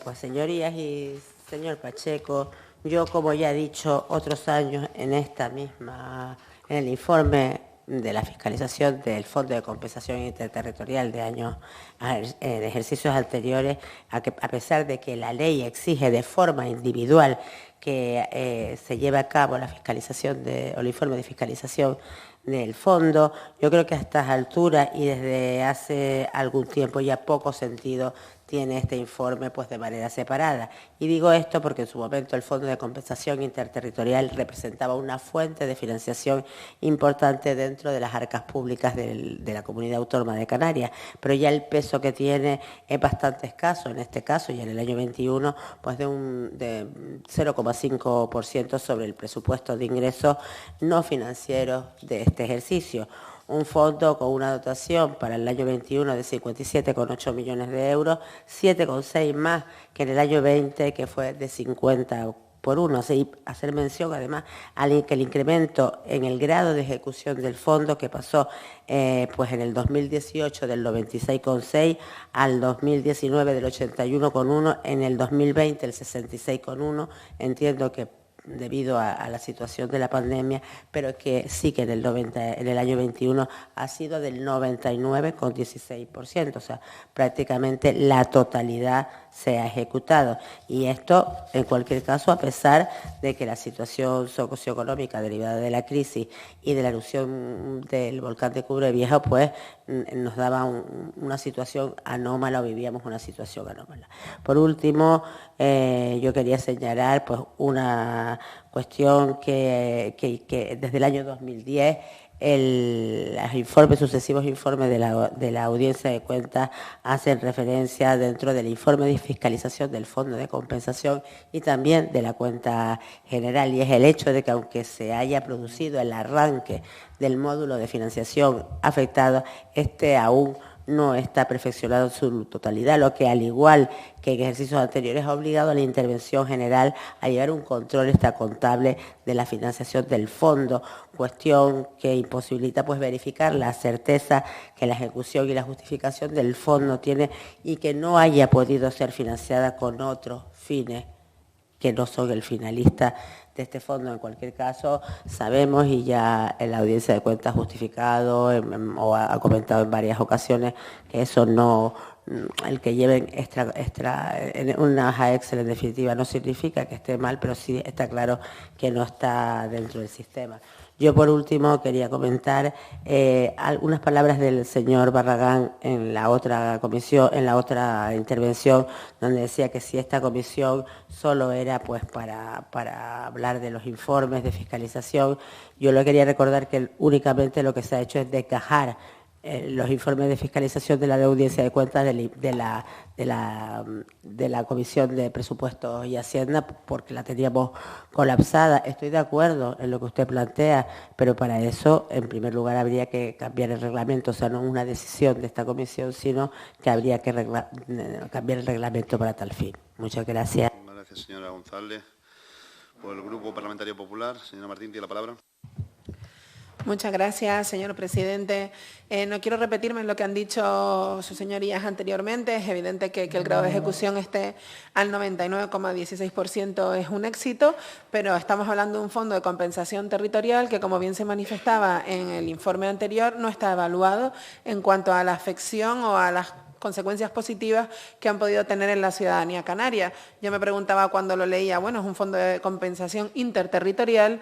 S4: Pues, señorías y señor Pacheco, yo, como ya he dicho otros años en el informe de la fiscalización del Fondo de Compensación Interterritorial de ejercicios anteriores, a pesar de que la ley exige de forma individual que se lleve a cabo la fiscalización o el informe de fiscalización del fondo, yo creo que a estas alturas y desde hace algún tiempo ya poco sentido tiene este informe pues de manera separada. Y digo esto porque en su momento el Fondo de Compensación Interterritorial representaba una fuente de financiación importante dentro de las arcas públicas de la Comunidad Autónoma de Canarias, pero ya el peso que tiene es bastante escaso, en este caso y en el año 21, pues de 0,5% sobre el presupuesto de ingresos no financieros de este ejercicio. Un fondo con una dotación para el año 21 de 57,8 millones de euros, 7,6 más que en el año 20, que fue de 50 por 1. Así, hacer mención, además, al que el incremento en el grado de ejecución del fondo, que pasó pues en el 2018 del 96,6 al 2019 del 81,1, en el 2020 el 66,1, entiendo que debido a la situación de la pandemia, pero que sí que en el año 21 ha sido del 99,16%, o sea, prácticamente la totalidad se ha ejecutado. Y esto, en cualquier caso, a pesar de que la situación socioeconómica derivada de la crisis y de la erupción del volcán de Cubrevieja, pues nos daba una situación anómala, o vivíamos una situación anómala. Por último, yo quería señalar pues una cuestión que desde el año 2010 los sucesivos informes de la Audiencia de Cuentas hacen referencia dentro del informe de fiscalización del Fondo de Compensación y también de la cuenta general, y es el hecho de que aunque se haya producido el arranque del módulo de financiación afectado, este aún no está perfeccionado en su totalidad, lo que al igual que en ejercicios anteriores ha obligado a la intervención general a llevar un control extracontable de la financiación del fondo, cuestión que imposibilita pues verificar la certeza que la ejecución y la justificación del fondo tiene y que no haya podido ser financiada con otros fines que no son el finalista de este fondo. En cualquier caso, sabemos, y ya en la audiencia de cuentas ha justificado o ha comentado en varias ocasiones, que eso no, el que lleven en una hoja Excel en definitiva no significa que esté mal, pero sí está claro que no está dentro del sistema. Yo, por último, quería comentar algunas palabras del señor Barragán en la otra comisión, en la otra intervención, donde decía que si esta comisión solo era pues para hablar de los informes de fiscalización, yo le quería recordar que únicamente lo que se ha hecho es desgajar los informes de fiscalización de la audiencia de cuentas de la Comisión de Presupuestos y Hacienda, porque la teníamos colapsada. Estoy de acuerdo en lo que usted plantea, pero para eso, en primer lugar, habría que cambiar el reglamento, o sea, no una decisión de esta comisión, sino que habría que cambiar el reglamento para tal fin. Muchas gracias.
S1: Gracias, señora González. Por el Grupo Parlamentario Popular, señora Martín, tiene la palabra.
S8: Muchas gracias, señor presidente. No quiero repetirme en lo que han dicho sus señorías anteriormente. Es evidente que el grado de ejecución esté al 99,16% es un éxito, pero estamos hablando de un fondo de compensación territorial que, como bien se manifestaba en el informe anterior, no está evaluado en cuanto a la afección o a las consecuencias positivas que han podido tener en la ciudadanía canaria. Yo me preguntaba cuando lo leía, bueno, es un fondo de compensación interterritorial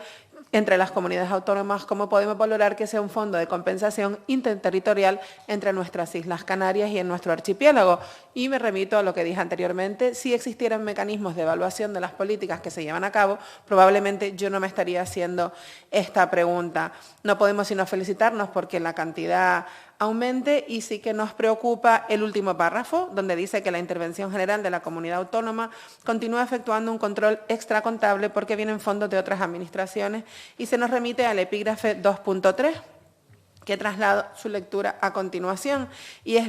S8: entre las comunidades autónomas, ¿cómo podemos valorar que sea un fondo de compensación interterritorial entre nuestras Islas Canarias y en nuestro archipiélago? Y me remito a lo que dije anteriormente, si existieran mecanismos de evaluación de las políticas que se llevan a cabo, probablemente yo no me estaría haciendo esta pregunta. No podemos sino felicitarnos porque la cantidad aumente y sí que nos preocupa el último párrafo, donde dice que la Intervención General de la Comunidad Autónoma continúa efectuando un control extracontable porque vienen fondos de otras administraciones y se nos remite al epígrafe 2.3, que traslado su lectura a continuación, y es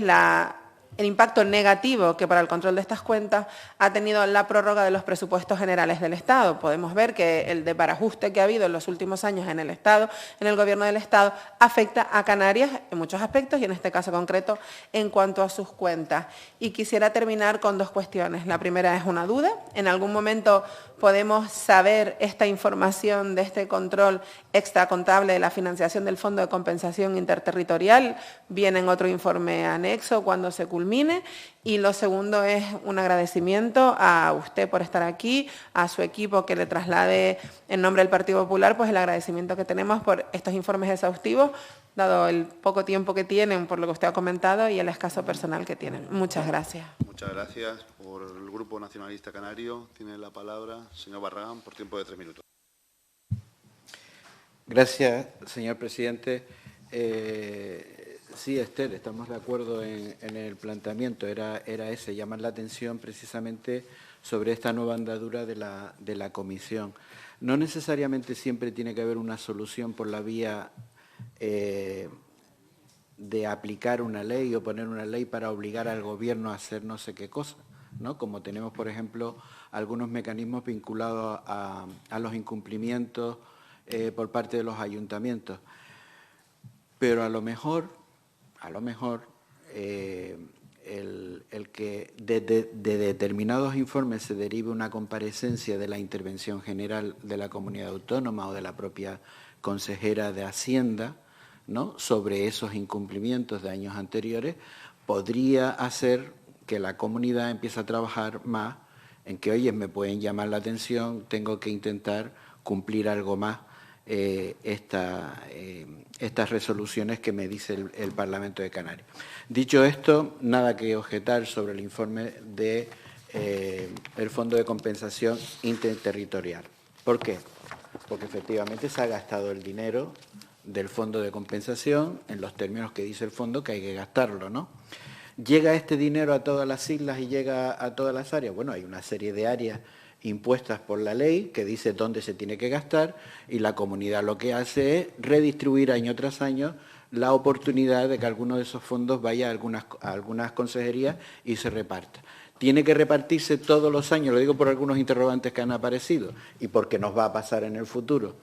S8: el impacto negativo que para el control de estas cuentas ha tenido la prórroga de los presupuestos generales del Estado. Podemos ver que el desbarajuste que ha habido en los últimos años en el Estado, en el Gobierno del Estado, afecta a Canarias en muchos aspectos y en este caso concreto en cuanto a sus cuentas. Y quisiera terminar con dos cuestiones. La primera es una duda. ¿En algún momento podemos saber esta información de este control extracontable de la financiación del Fondo de Compensación Interterritorial? Viene en otro informe anexo cuando se culmine. Y lo segundo es un agradecimiento a usted por estar aquí, a su equipo que le traslade en nombre del Partido Popular, pues el agradecimiento que tenemos por estos informes exhaustivos, dado el poco tiempo que tienen, por lo que usted ha comentado, y el escaso personal que tienen. Muchas gracias.
S1: Muchas gracias. Por el Grupo Nacionalista Canario tiene la palabra el señor Barragán por tiempo de 3 minutos.
S2: Gracias, señor presidente. Sí, Esther, estamos de acuerdo en el planteamiento. Era ese, llamar la atención precisamente sobre esta nueva andadura de la comisión. No necesariamente siempre tiene que haber una solución por la vía de aplicar una ley o poner una ley para obligar al gobierno a hacer no sé qué cosa, ¿no? Como tenemos, por ejemplo, algunos mecanismos vinculados a los incumplimientos por parte de los ayuntamientos. Pero a lo mejor el que de determinados informes se derive una comparecencia de la Intervención General de la Comunidad Autónoma o de la propia consejera de Hacienda, ¿no?, sobre esos incumplimientos de años anteriores, podría hacer que la comunidad empiece a trabajar más en que, oye, me pueden llamar la atención, tengo que intentar cumplir algo más estas resoluciones que me dice el Parlamento de Canarias. Dicho esto, nada que objetar sobre el informe del Fondo de Compensación Interterritorial. ¿Por qué? Porque efectivamente se ha gastado el dinero del Fondo de Compensación en los términos que dice el fondo que hay que gastarlo, ¿no? ¿Llega este dinero a todas las islas y llega a todas las áreas? Bueno, hay una serie de áreas impuestas por la ley que dice dónde se tiene que gastar y la comunidad lo que hace es redistribuir año tras año la oportunidad de que alguno de esos fondos vaya a algunas consejerías y se reparta. Tiene que repartirse todos los años, lo digo por algunos interrogantes que han aparecido y porque nos va a pasar en el futuro.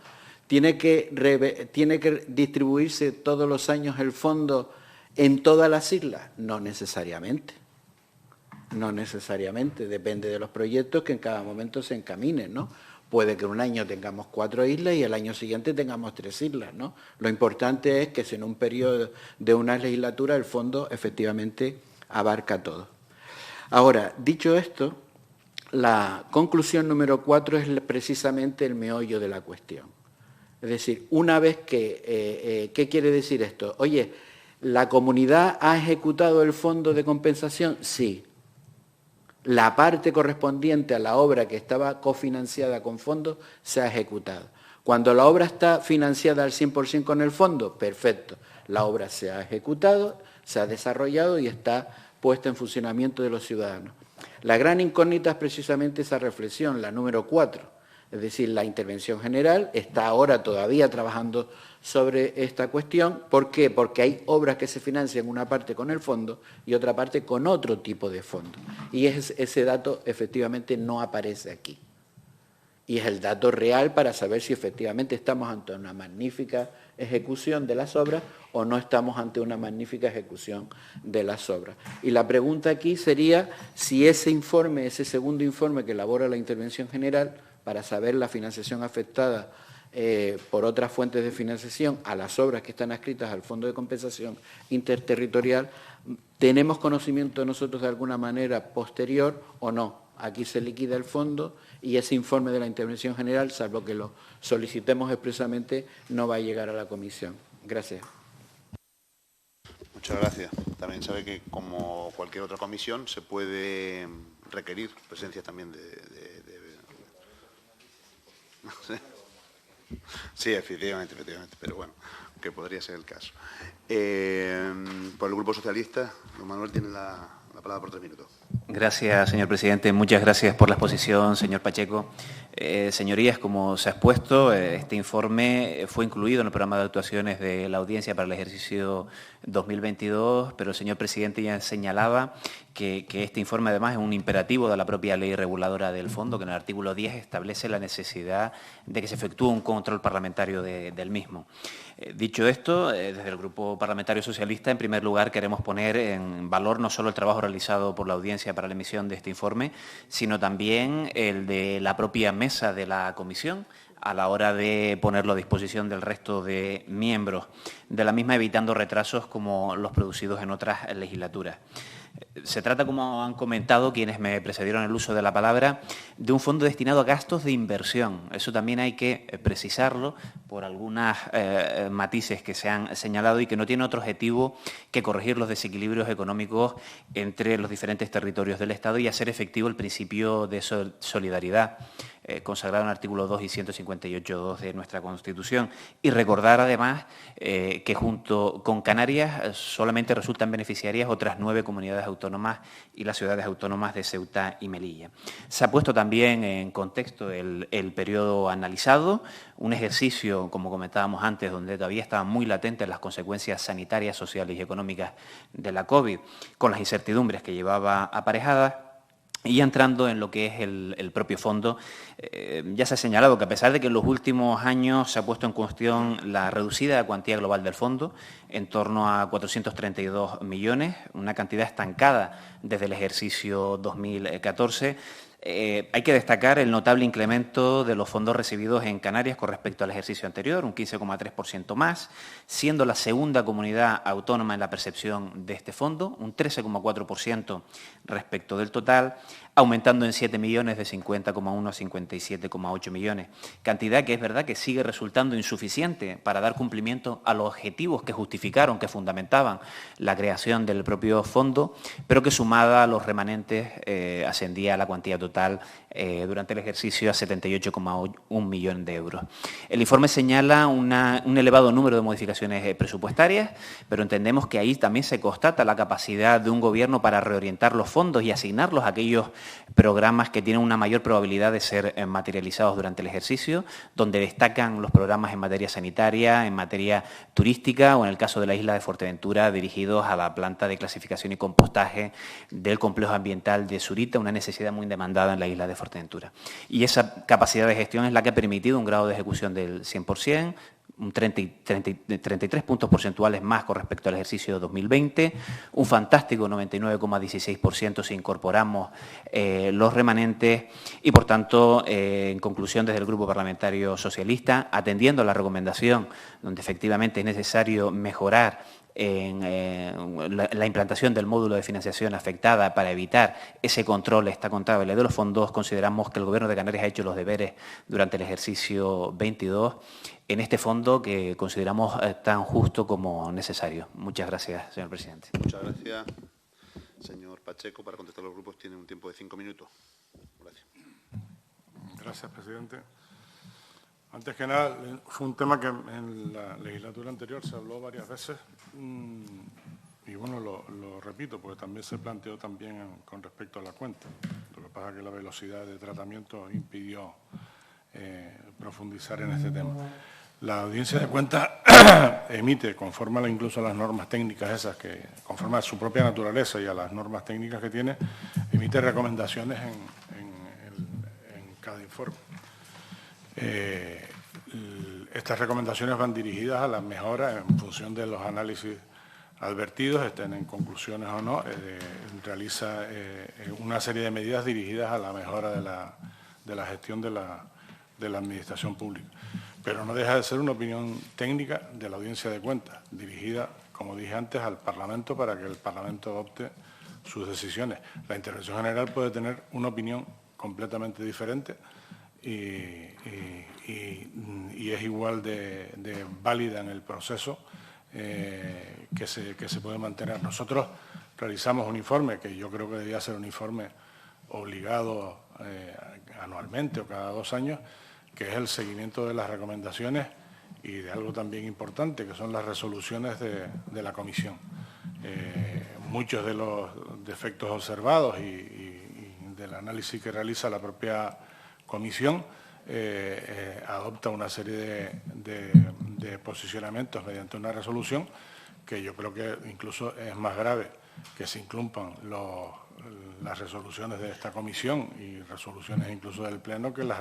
S2: Tiene que distribuirse todos los años el fondo en todas las islas. No necesariamente. No necesariamente, depende de los proyectos que en cada momento se encaminen, ¿no? Puede que un año tengamos 4 islas y el año siguiente tengamos 3 islas, ¿no? Lo importante es que si en un periodo de una legislatura el fondo efectivamente abarca todo. Ahora, dicho esto, la conclusión número 4 es precisamente el meollo de la cuestión. Es decir, una vez que, ¿qué quiere decir esto? Oye, ¿la comunidad ha ejecutado el fondo de compensación? Sí. La parte correspondiente a la obra que estaba cofinanciada con fondos se ha ejecutado. Cuando la obra está financiada al 100% con el fondo, perfecto. La obra se ha ejecutado, se ha desarrollado y está puesta en funcionamiento de los ciudadanos. La gran incógnita es precisamente esa reflexión, la número 4. Es decir, la intervención general está ahora todavía trabajando sobre esta cuestión. ¿Por qué? Porque hay obras que se financian una parte con el fondo y otra parte con otro tipo de fondo. Y ese dato efectivamente no aparece aquí. Y es el dato real para saber si efectivamente estamos ante una magnífica ejecución de las obras o no estamos ante una magnífica ejecución de las obras. Y la pregunta aquí sería si ese informe, ese segundo informe que elabora la intervención general, para saber la financiación afectada por otras fuentes de financiación a las obras que están adscritas al Fondo de Compensación Interterritorial, ¿tenemos conocimiento nosotros de alguna manera posterior o no? Aquí se liquida el fondo y ese informe de la intervención general, salvo que lo solicitemos expresamente, no va a llegar a la comisión. Gracias.
S1: Muchas gracias. También sabe que, como cualquier otra comisión, se puede requerir presencia también de... Sí, efectivamente, pero bueno, que podría ser el caso. Por el Grupo Socialista, don Manuel tiene la palabra por 3 minutos.
S3: Gracias, señor presidente. Muchas gracias por la exposición, señor Pacheco. Señorías, como se ha expuesto, este informe fue incluido en el programa de actuaciones de la audiencia para el ejercicio 2022, pero el señor presidente ya señalaba que este informe además es un imperativo de la propia ley reguladora del fondo, que en el artículo 10 establece la necesidad de que se efectúe un control parlamentario del mismo. Dicho esto, desde el Grupo Parlamentario Socialista, en primer lugar, queremos poner en valor no solo el trabajo realizado por la audiencia para la emisión de este informe, sino también el de la propia mesa de la comisión, a la hora de ponerlo a disposición del resto de miembros de la misma, evitando retrasos como los producidos en otras legislaturas. Se trata, como han comentado quienes me precedieron en el uso de la palabra, de un fondo destinado a gastos de inversión. Eso también hay que precisarlo por algunos matices que se han señalado y que no tiene otro objetivo que corregir los desequilibrios económicos entre los diferentes territorios del Estado y hacer efectivo el principio de solidaridad consagrado en el artículo 2 y 158.2 de nuestra Constitución. Y recordar además que junto con Canarias solamente resultan beneficiarias otras 9 comunidades autónomas y las ciudades autónomas de Ceuta y Melilla. Se ha puesto también en contexto el periodo analizado, un ejercicio, como comentábamos antes, donde todavía estaban muy latentes las consecuencias sanitarias, sociales y económicas de la COVID, con las incertidumbres que llevaba aparejadas. Y ya entrando en lo que es el propio fondo, ya se ha señalado que a pesar de que en los últimos años se ha puesto en cuestión la reducida cuantía global del fondo, en torno a 432 millones, una cantidad estancada desde el ejercicio 2014, hay que destacar el notable incremento de los fondos recibidos en Canarias con respecto al ejercicio anterior, un 15,3% más, siendo la segunda comunidad autónoma en la percepción de este fondo, un 13,4% respecto del total, aumentando en 7 millones de 50,1 a 57,8 millones, cantidad que es verdad que sigue resultando insuficiente para dar cumplimiento a los objetivos que justificaron, que fundamentaban la creación del propio fondo, pero que sumada a los remanentes ascendía a la cuantía total durante el ejercicio a 78,1 millones de euros. El informe señala un elevado número de modificaciones presupuestarias, pero entendemos que ahí también se constata la capacidad de un gobierno para reorientar los fondos y asignarlos a aquellos programas que tienen una mayor probabilidad de ser materializados durante el ejercicio, donde destacan los programas en materia sanitaria, en materia turística o en el caso de la isla de Fuerteventura dirigidos a la planta de clasificación y compostaje del complejo ambiental de Zurita, una necesidad muy demandada en la isla de Fuerteventura. Y esa capacidad de gestión es la que ha permitido un grado de ejecución del 100%, un 33 puntos porcentuales más con respecto al ejercicio de 2020, un fantástico 99,16% si incorporamos los remanentes y, por tanto, en conclusión, desde el Grupo Parlamentario Socialista, atendiendo a la recomendación donde efectivamente es necesario mejorar en la implantación del módulo de financiación afectada para evitar ese control contable de los fondos, consideramos que el Gobierno de Canarias ha hecho los deberes durante el ejercicio 22 en este fondo que consideramos tan justo como necesario. Muchas gracias, señor presidente.
S1: Muchas gracias. Señor Pacheco, para contestar a los grupos tiene un tiempo de 5 minutos. Gracias.
S5: Gracias, presidente. Antes que nada, fue un tema que en la legislatura anterior se habló varias veces y, bueno, lo repito, porque también se planteó también con respecto a la cuenta. Lo que pasa es que la velocidad de tratamiento impidió profundizar en este tema. La audiencia de cuentas emite, conforme incluso a las normas técnicas esas, que conforme a su propia naturaleza y a las normas técnicas que tiene, emite recomendaciones en cada informe. Estas recomendaciones van dirigidas a las mejoras en función de los análisis advertidos, estén en conclusiones o no, realiza una serie de medidas dirigidas a la mejora de la gestión de la administración pública. Pero no deja de ser una opinión técnica de la audiencia de cuentas, dirigida, como dije antes, al Parlamento para que el Parlamento adopte sus decisiones. La intervención general puede tener una opinión completamente diferente y es igual de válida en el proceso que se puede mantener. Nosotros realizamos un informe que yo creo que debía ser un informe obligado anualmente o cada 2 años, que es el seguimiento de las recomendaciones y de algo también importante, que son las resoluciones de la comisión. Muchos de los defectos observados y del análisis que realiza la propia comisión adopta una serie de posicionamientos mediante una resolución que yo creo que incluso es más grave que se incumpan las resoluciones de esta comisión y resoluciones incluso del Pleno que las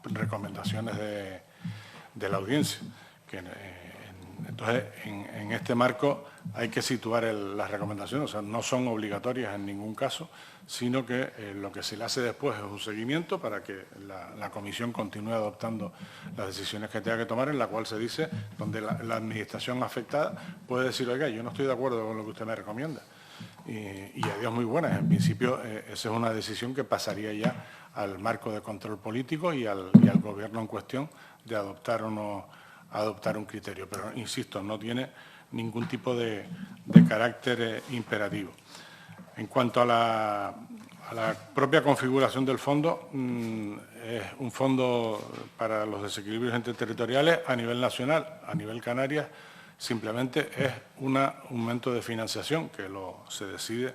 S5: recomendaciones de la audiencia. Entonces, en este marco hay que situar las recomendaciones, o sea, no son obligatorias en ningún caso, sino que lo que se le hace después es un seguimiento para que la comisión continúe adoptando las decisiones que tenga que tomar, en la cual se dice, donde la administración afectada puede decir, oiga, yo no estoy de acuerdo con lo que usted me recomienda. Y a Dios muy buenas. En principio, esa es una decisión que pasaría ya al marco de control político y al Gobierno en cuestión de adoptar o no adoptar un criterio. Pero, insisto, no tiene ningún tipo de carácter imperativo. En cuanto a la propia configuración del fondo, es un fondo para los desequilibrios interterritoriales a nivel nacional, a nivel Canarias. Simplemente es un aumento de financiación que se decide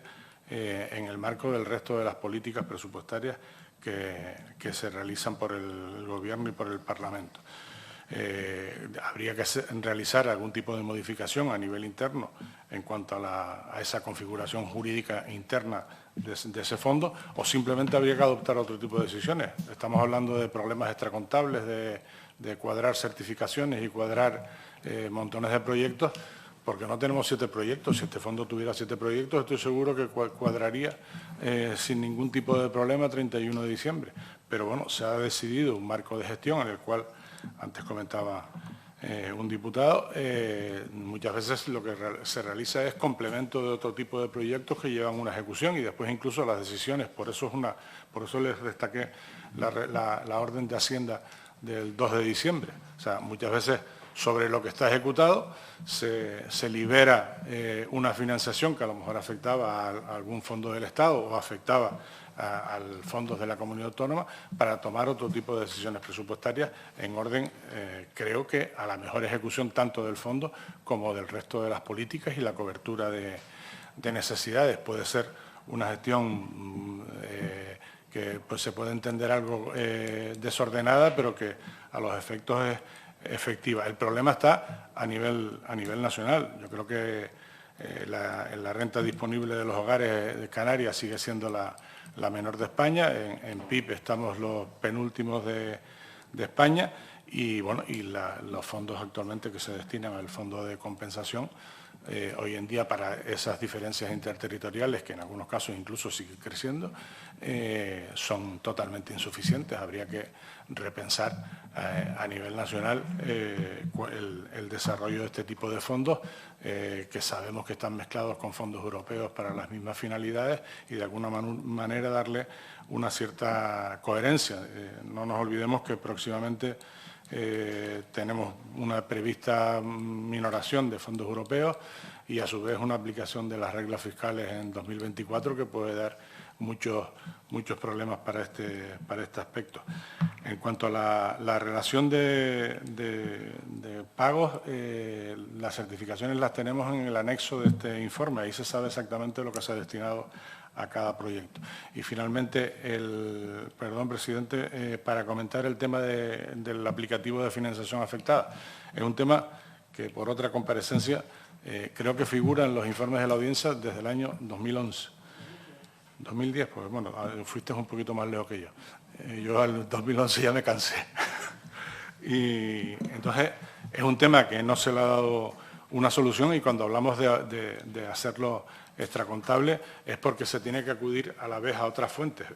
S5: en el marco del resto de las políticas presupuestarias que se realizan por el Gobierno y por el Parlamento. Habría que realizar algún tipo de modificación a nivel interno en cuanto a esa configuración jurídica interna de ese fondo, o simplemente habría que adoptar otro tipo de decisiones. Estamos hablando de problemas extracontables, de cuadrar certificaciones y cuadrar montones de proyectos, porque no tenemos 7 proyectos. Si este fondo tuviera 7 proyectos, estoy seguro que cuadraría sin ningún tipo de problema 31 de diciembre. Pero bueno, se ha decidido un marco de gestión en el cual, antes comentaba un diputado, muchas veces lo que se realiza es complemento de otro tipo de proyectos que llevan una ejecución y después incluso las decisiones. Por eso les destaqué la orden de Hacienda del 2 de diciembre. O sea, muchas veces sobre lo que está ejecutado se libera una financiación que a lo mejor afectaba a algún fondo del Estado o afectaba a fondos de la comunidad autónoma para tomar otro tipo de decisiones presupuestarias en orden, creo que, a la mejor ejecución tanto del fondo como del resto de las políticas y la cobertura de necesidades. Puede ser una gestión que pues, se puede entender algo desordenada, pero que a los efectos es efectiva. El problema está a nivel nacional. Yo creo que la renta disponible de los hogares de Canarias sigue siendo la menor de España. En PIB estamos los penúltimos de España y, bueno, los fondos actualmente que se destinan al fondo de compensación hoy en día para esas diferencias interterritoriales, que en algunos casos incluso siguen creciendo, son totalmente insuficientes. Habría que repensar a nivel nacional el desarrollo de este tipo de fondos, que sabemos que están mezclados con fondos europeos para las mismas finalidades y de alguna manera darle una cierta coherencia. No nos olvidemos que próximamente tenemos una prevista minoración de fondos europeos y a su vez una aplicación de las reglas fiscales en 2024 que puede dar muchos problemas para este aspecto. En cuanto a la relación de pagos, las certificaciones las tenemos en el anexo de este informe. Ahí se sabe exactamente lo que se ha destinado a cada proyecto. Y finalmente, perdón, presidente, para comentar el tema del aplicativo de financiación afectada. Es un tema que por otra comparecencia creo que figura en los informes de la audiencia desde el año 2011. 2010, pues bueno, fuiste un poquito más lejos que yo. Yo al 2011 ya me cansé. Y entonces es un tema que no se le ha dado una solución y cuando hablamos de hacerlo extracontable es porque se tiene que acudir a la vez a otras fuentes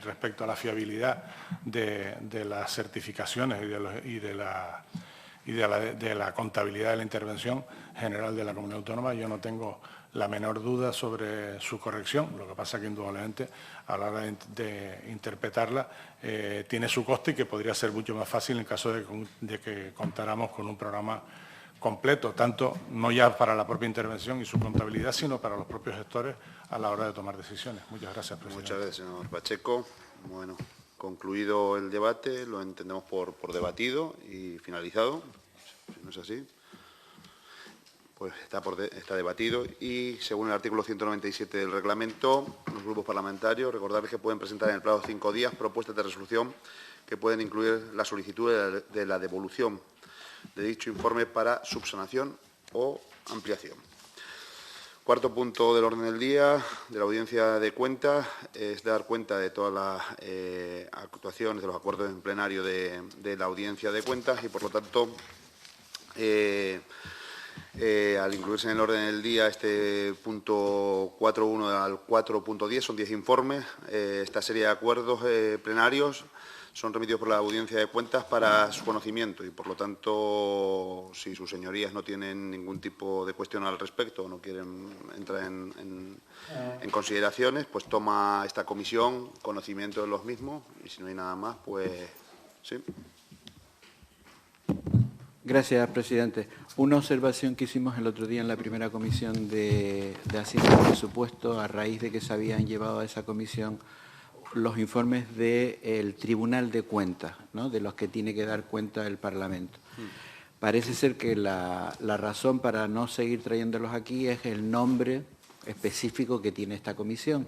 S5: respecto a la fiabilidad de las certificaciones y de la contabilidad de la intervención general de la comunidad autónoma. Yo no tengo la menor duda sobre su corrección, lo que pasa que indudablemente a la hora de interpretarla tiene su coste y que podría ser mucho más fácil en caso de que contáramos con un programa completo, tanto no ya para la propia intervención y su contabilidad, sino para los propios gestores a la hora de tomar decisiones. Muchas gracias, presidente.
S1: Muchas gracias, señor Pacheco. Bueno, concluido el debate, lo entendemos por debatido y finalizado. Si no es así, pues está debatido y, según el artículo 197 del reglamento, los grupos parlamentarios, recordarles que pueden presentar en el plazo de 5 días propuestas de resolución que pueden incluir la solicitud de la devolución de dicho informe para subsanación o ampliación. Cuarto punto del orden del día de la audiencia de cuentas es dar cuenta de todas las actuaciones, de los acuerdos en plenario de la audiencia de cuentas y, por lo tanto, al incluirse en el orden del día este punto 4.1 al 4.10, son 10 informes. Esta serie de acuerdos plenarios son remitidos por la audiencia de cuentas para su conocimiento y, por lo tanto, si sus señorías no tienen ningún tipo de cuestión al respecto o no quieren entrar en consideraciones, pues toma esta comisión conocimiento de los mismos y, si no hay nada más, pues sí.
S2: Gracias, presidente. Una observación que hicimos el otro día en la primera comisión de Hacienda y Presupuesto, a raíz de que se habían llevado a esa comisión los informes del Tribunal de Cuentas, ¿no?, de los que tiene que dar cuenta el Parlamento. Parece ser que la razón para no seguir trayéndolos aquí es el nombre específico que tiene esta comisión.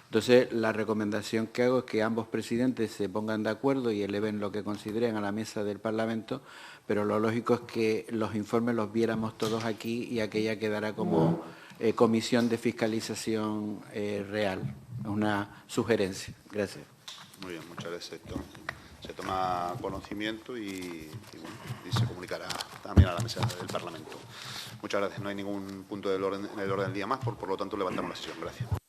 S2: Entonces, la recomendación que hago es que ambos presidentes se pongan de acuerdo y eleven lo que consideren a la mesa del Parlamento, pero lo lógico es que los informes los viéramos todos aquí y aquella quedará como comisión de fiscalización real. Es una sugerencia. Gracias.
S1: Muy bien, muchas gracias, Héctor. Se toma conocimiento y se comunicará también a la mesa del Parlamento. Muchas gracias. No hay ningún punto en el orden del día más, por lo tanto levantamos la sesión. Gracias.